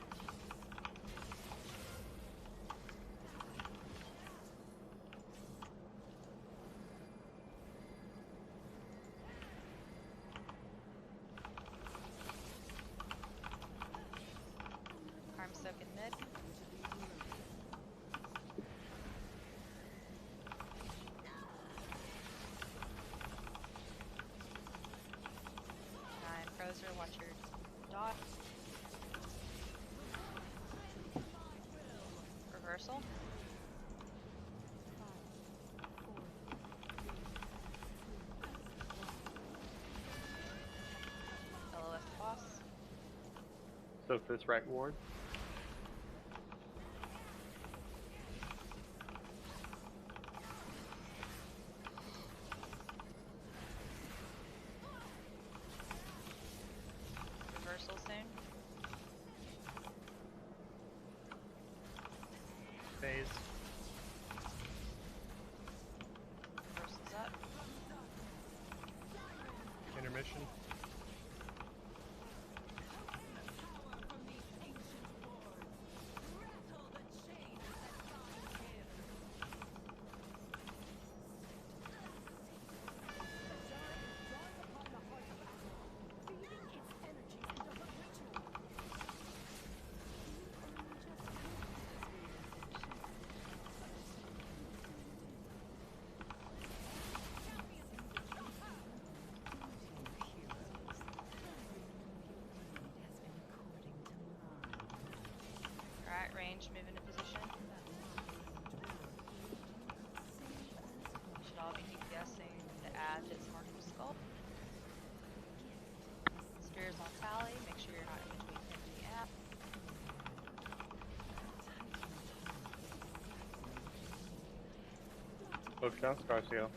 Arm soaking mid. Nine Frozer, watch your dot. Reversal. LOS the boss. Soak this right ward. Reversal soon. Phase. Reversal's up. Intermission. Alright, range, move into position. Should all be DPSing the ad that's marked with skull. Spears on Sally, make sure you're not in between him and the app. Focus down, Scarsio.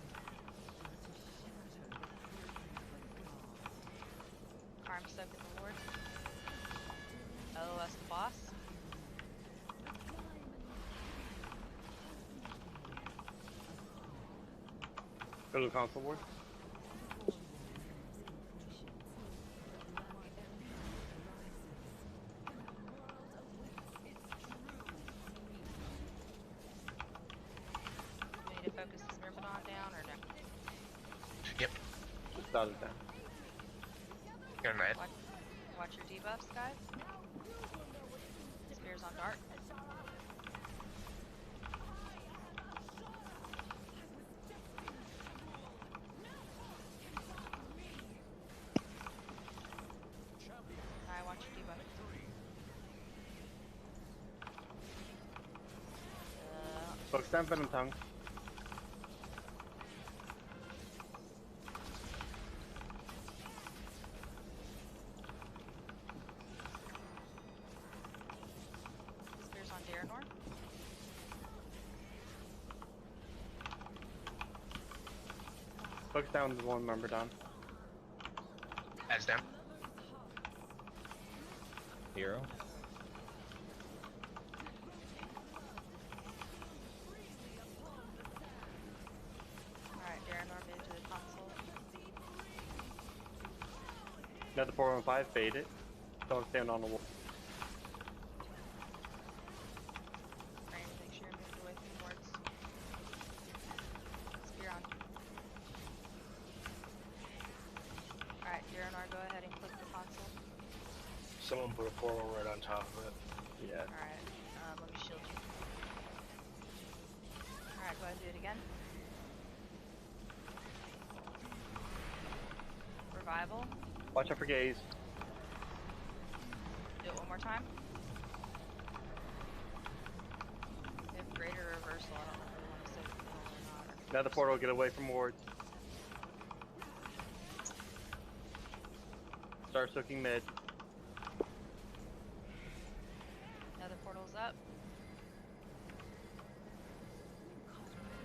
Arm soak in the ward. LOS the boss. Go to the console ward. We need to focus this Myrmidon down or no? Yep. Just dot it down. Good night. Watch your debuffs, guys. Spears on dart. I watch your debuff. Focus down, Venom Tongue. Spears on Daranor. Focus down the one member down. As down. Hero. Alright, Daranor move to the console. Another 415, fade it. Don't stand on the wall. Range, make sure you're moved away from wards. Spear Someone put a portal right on top of it. Yeah. Alright, let me shield you. Alright, go ahead and do it again. Revival. Watch out for gaze. Do it one more time. We have greater reversal. I don't know if we want to save the portal or not. Or Another portal, get away from wards. Start soaking mid. Another portal's up.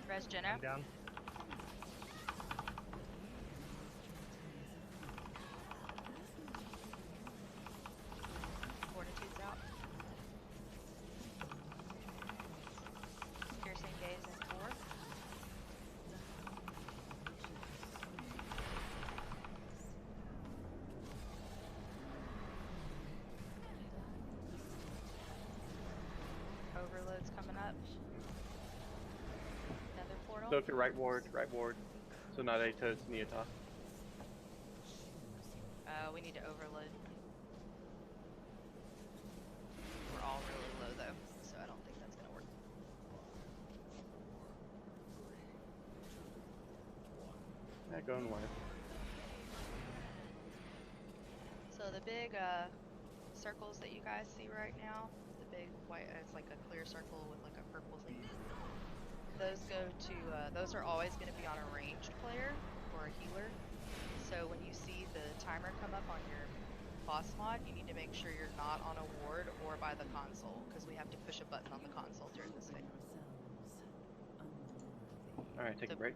Res Jenna. Down. Fortitude's out. Piercing gaze in 4. Overload's coming up. Another portal. Soak your right ward, right ward. So not A to Neota. We need to overload. We're all really low though, so I don't think that's gonna work. Yeah, going wide. So the big circles that you guys see right now, the big white, it's like a clear circle with like a purple thing. Those go to, those are always going to be on a ranged player or a healer. So when you see the timer come up on your boss mod, you need to make sure you're not on a ward or by the console, because we have to push a button on the console during this phase. Alright, take a break.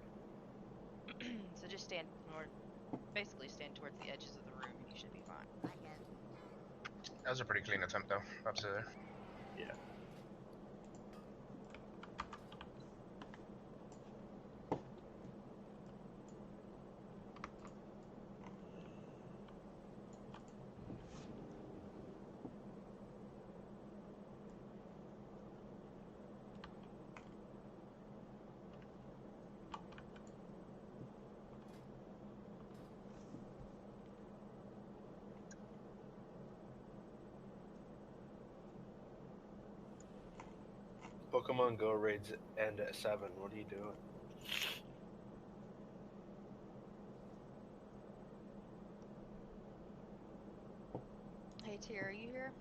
So just stand, basically stand towards the edges of the room and you should be fine. That was a pretty clean attempt, though. Up to there. Yeah. Pokemon Go raids end at 7. What are you doing? Hey T, are you here?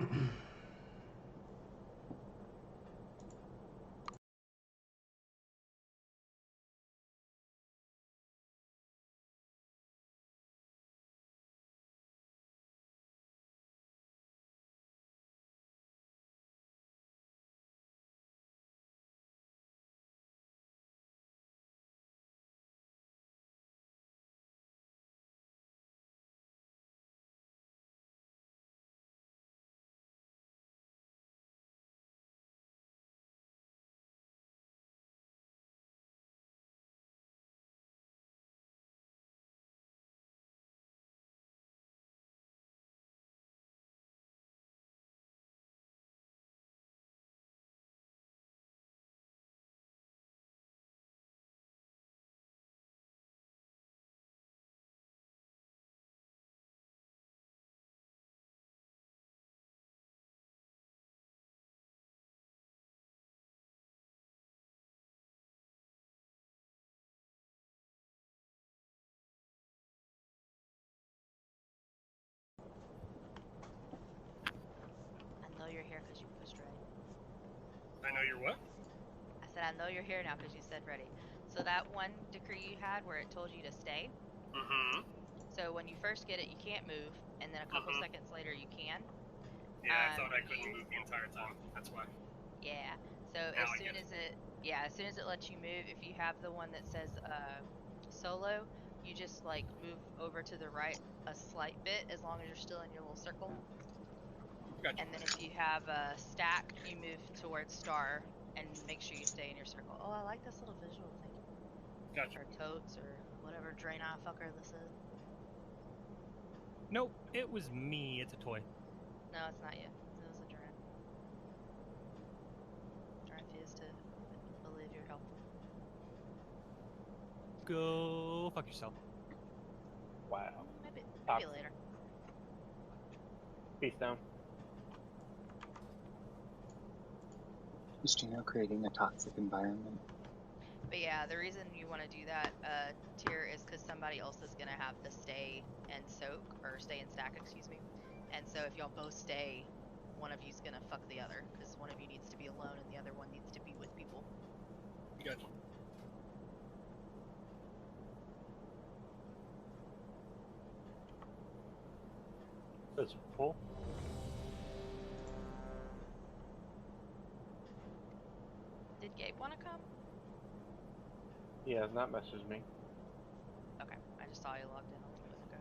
I know you're here because you pushed ready. I know you're what? I said I know you're here now because you said ready. So that one decree you had where it told you to stay. Mm-hmm. So when you first get it, you can't move, and then a couple seconds later you can. Yeah, I thought I couldn't move the entire time. That's why. Yeah. So Now as soon as it lets you move, if you have the one that says solo, you just like move over to the right a slight bit as long as you're still in your little circle. Gotcha. And then if you have a stack, you move towards star and make sure you stay in your circle. Oh, I like this little visual thing. Gotcha. Or totes or whatever drain eye fucker this is. Nope, it was me. It's a toy. No, it's not you. It was a drain. I refuse to believe you're helpful. Go fuck yourself. Wow. Maybe Toxic. later. Peace down. Just, creating a toxic environment. But yeah, the reason you want to do that tier is because somebody else is going to have the stay and soak, or stay and stack, excuse me. And so if y'all both stay, one of you's going to fuck the other, because one of you needs to be alone and the other one needs to be with people. Gotcha. That's cool. Did Gabe want to come? He has not messaged me. Okay, I just saw you logged in a little bit ago.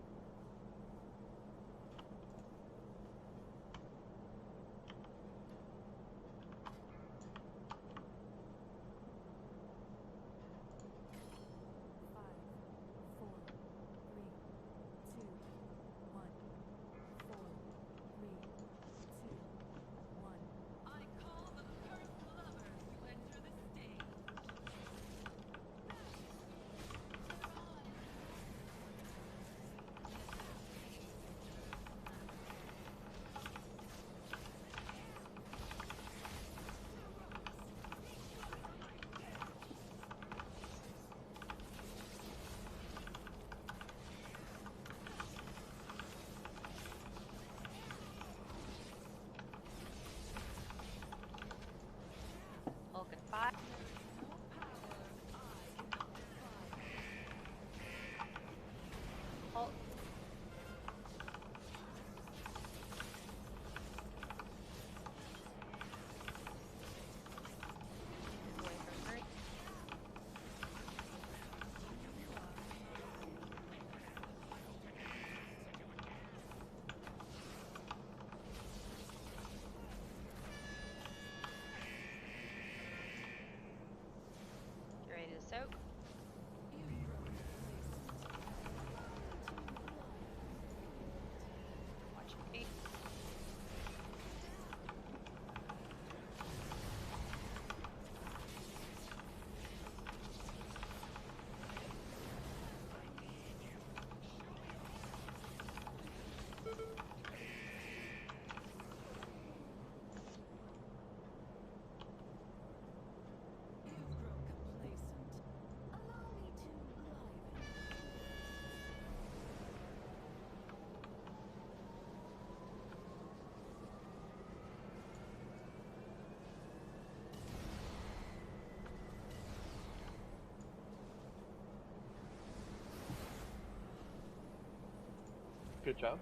Good job.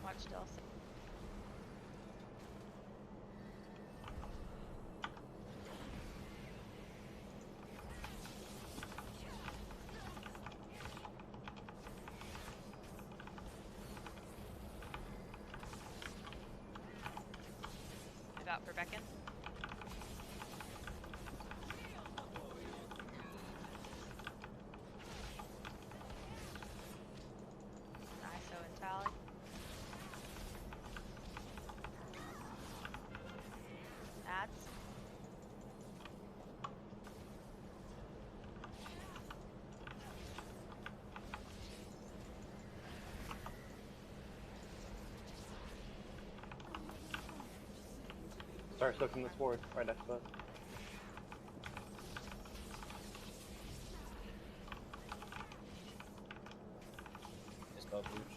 Watch Delsa. Move out for Beacon. ISO and Tally. Ads. Start soaking this forward, right next to us. Just go Booch.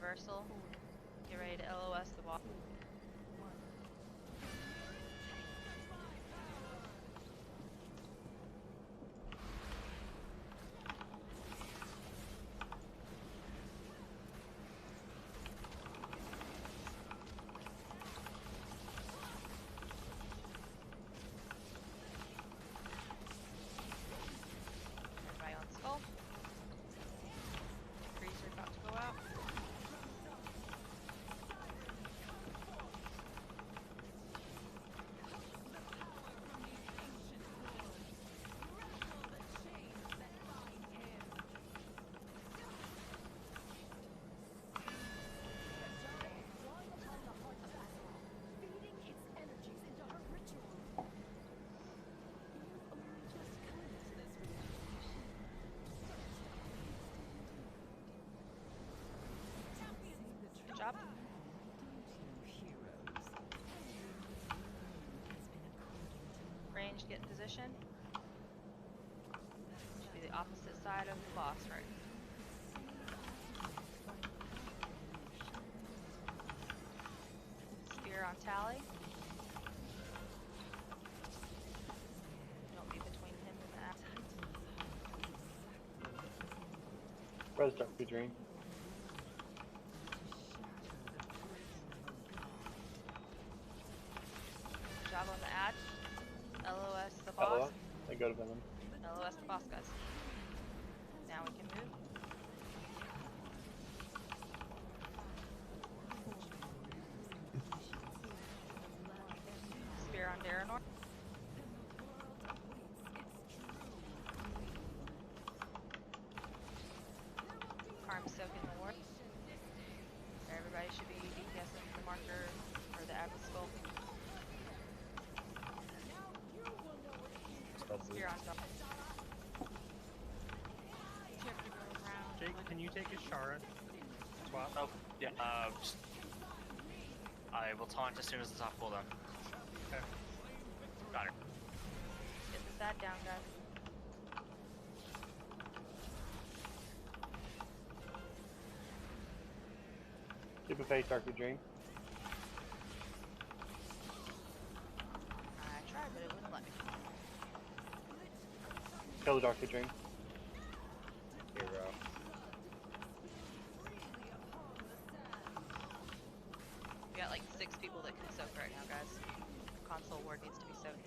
Reversal. Get ready to LOS the ball. Everybody on skull. Freezer about to go out. Good job. Range, get in position. Should be the opposite side of the boss, right? Spear on Tally. Don't be between him and the app. Res Dark Dream. Job on the ad. LOS the boss. LOS. I go to Venom. LOS the boss, guys. Now we can move. Spear on Daranor. Arm soaking the ward. Everybody should be DPSing the marker or the Abbot skull. Spear on top. Jake, can you take Ashara? Swap? Oh, yeah. I will taunt as soon as it's off cooldown. Okay. Got her. Get the stat down, guys. Keep a face, Dark Dream. I tried, but it wouldn't let me. Kill the Dark Dream. Hero. We got like 6 people that can soak right now, guys. Console ward needs to be soaked.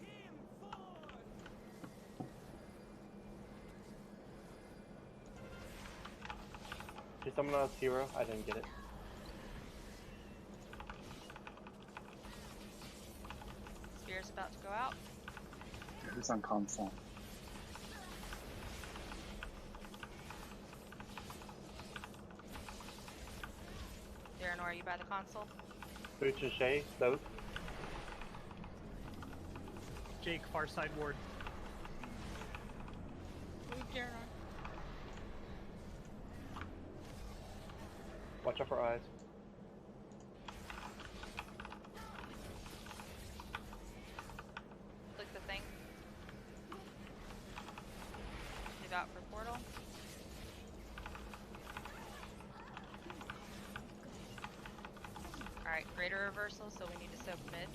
Did someone else hero? I didn't get it. Spear's about to go out. Who's on console? Daranor, are you by the console? Booch and Shay, both. Jake, far side ward. Move Daranor. Watch out for eyes. Click the thing. Move out for portal. Alright, Alright, greater reversal, so we need to soak mid.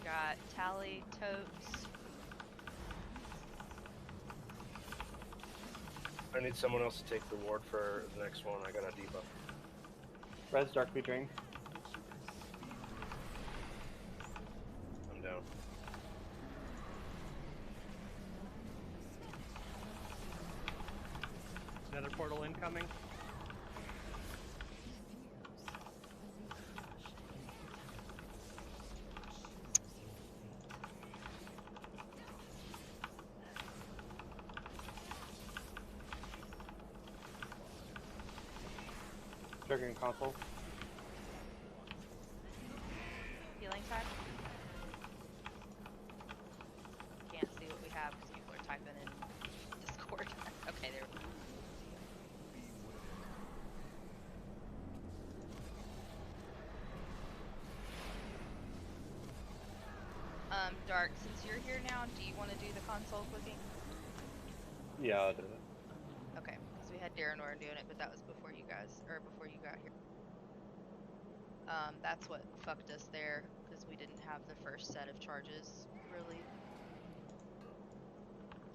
Got Tally, Totes. I need someone else to take the ward for the next one. I got a debuff. Res Darkly Drain. I'm down. Another portal incoming. Triggering console. Healing time. Can't see what we have because people are typing in Discord. Okay, there. Dark, since you're here now, do you want to do the console clicking? Yeah, I'll do it. Okay, because we had Darren doing it, but that was before you guys, or before you got here. That's what fucked us there, because we didn't have the first set of charges, really.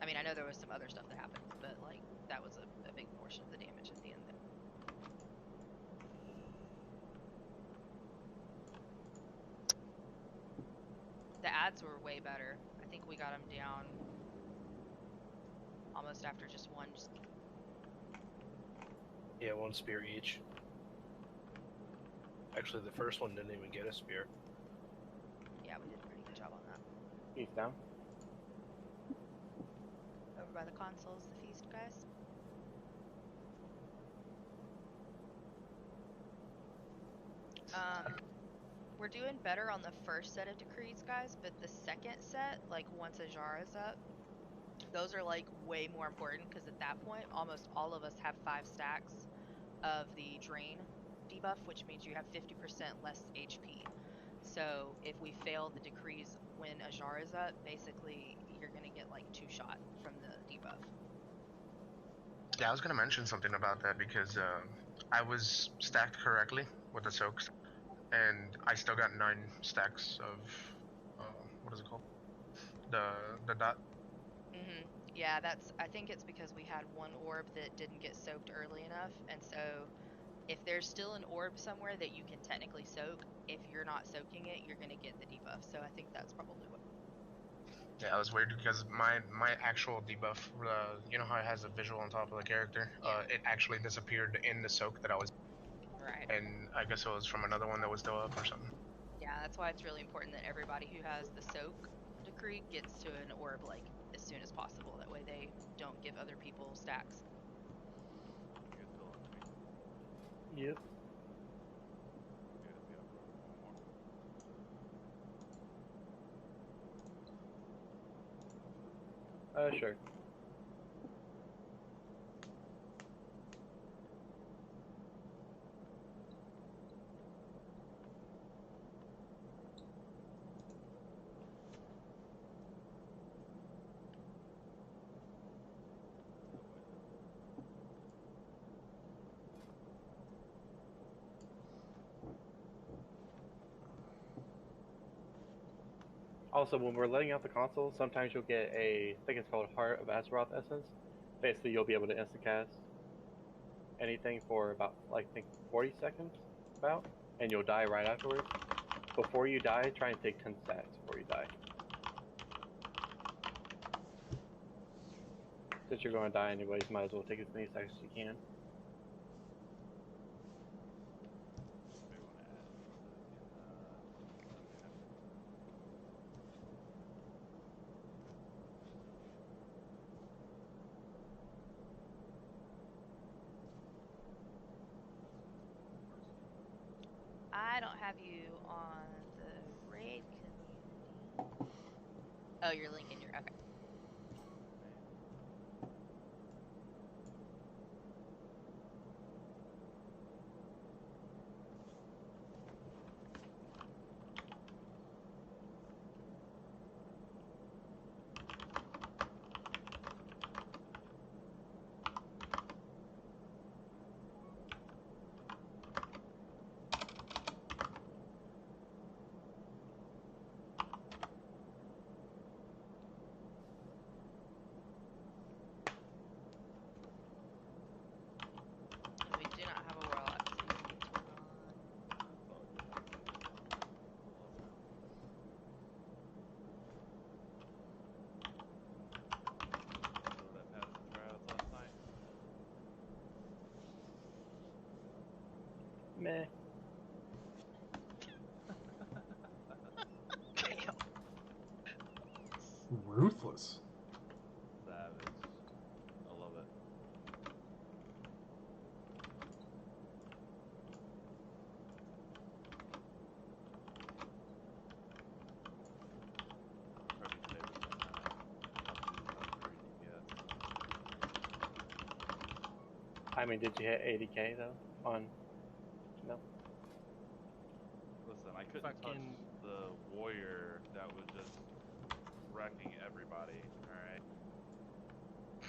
I mean, I know there was some other stuff that happened, but, like, that was a big portion of the damage at the end there. The ads were way better. I think we got them down almost after just one. Yeah, one spear each. Actually, the first one didn't even get a spear. Yeah, we did a pretty good job on that. He's down. Over by the consoles, the feast, guys. We're doing better on the first set of decrees, guys, but the second set, like once Ashara's up, those are like way more important because at that point, almost all of us have 5 stacks of the drain debuff, which means you have 50% less HP. So if we fail the decrees when Ashara's up, basically you're gonna get like 2 shot from the debuff. Yeah, I was gonna mention something about that because I was stacked correctly with the soaks, and I still got 9 stacks of what is it called? The dot. Mm-hmm. Yeah, I think it's because we had one orb that didn't get soaked early enough, and so if there's still an orb somewhere that you can technically soak, if you're not soaking it, you're gonna get the debuff. So I think that's probably what. Yeah, I was weird because my actual debuff, you know how it has a visual on top of the character? Yeah. It actually disappeared in the soak that I was. Right. And I guess it was from another one that was still up or something. Yeah, that's why it's really important that everybody who has the soak decree gets to an orb like as soon as possible. That way they don't give other people stacks. Yep. Sure. Also, when we're letting out the console, sometimes you'll get I think it's called Heart of Azeroth Essence. Basically, you'll be able to instacast anything for about, like, I think 40 seconds, and you'll die right afterwards. Before you die, try and take 10 stacks before you die. Since you're going to die anyways, might as well take as many stacks as you can. I don't have you on the raid community. Oh, you're linking your okay. Meh. Ruthless. Savage. I love it. Kirby's favorite thing, I mean, did you hit 80k though? On no. Listen, I couldn't touch Fucking- the warrior that was just wrecking everybody. All right.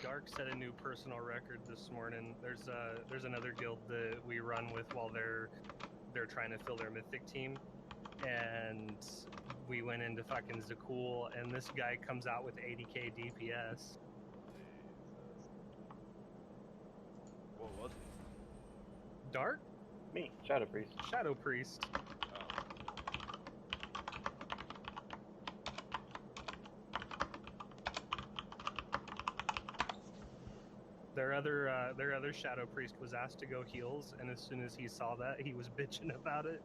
Dark set a new personal record this morning. There's another guild that we run with while they're trying to fill their mythic team, and we went into fucking Zakul, and this guy comes out with 80k DPS. What was he? Dark? Me, Shadow Priest. Shadow Priest. Their other Shadow Priest was asked to go heals, and as soon as he saw that, he was bitching about it.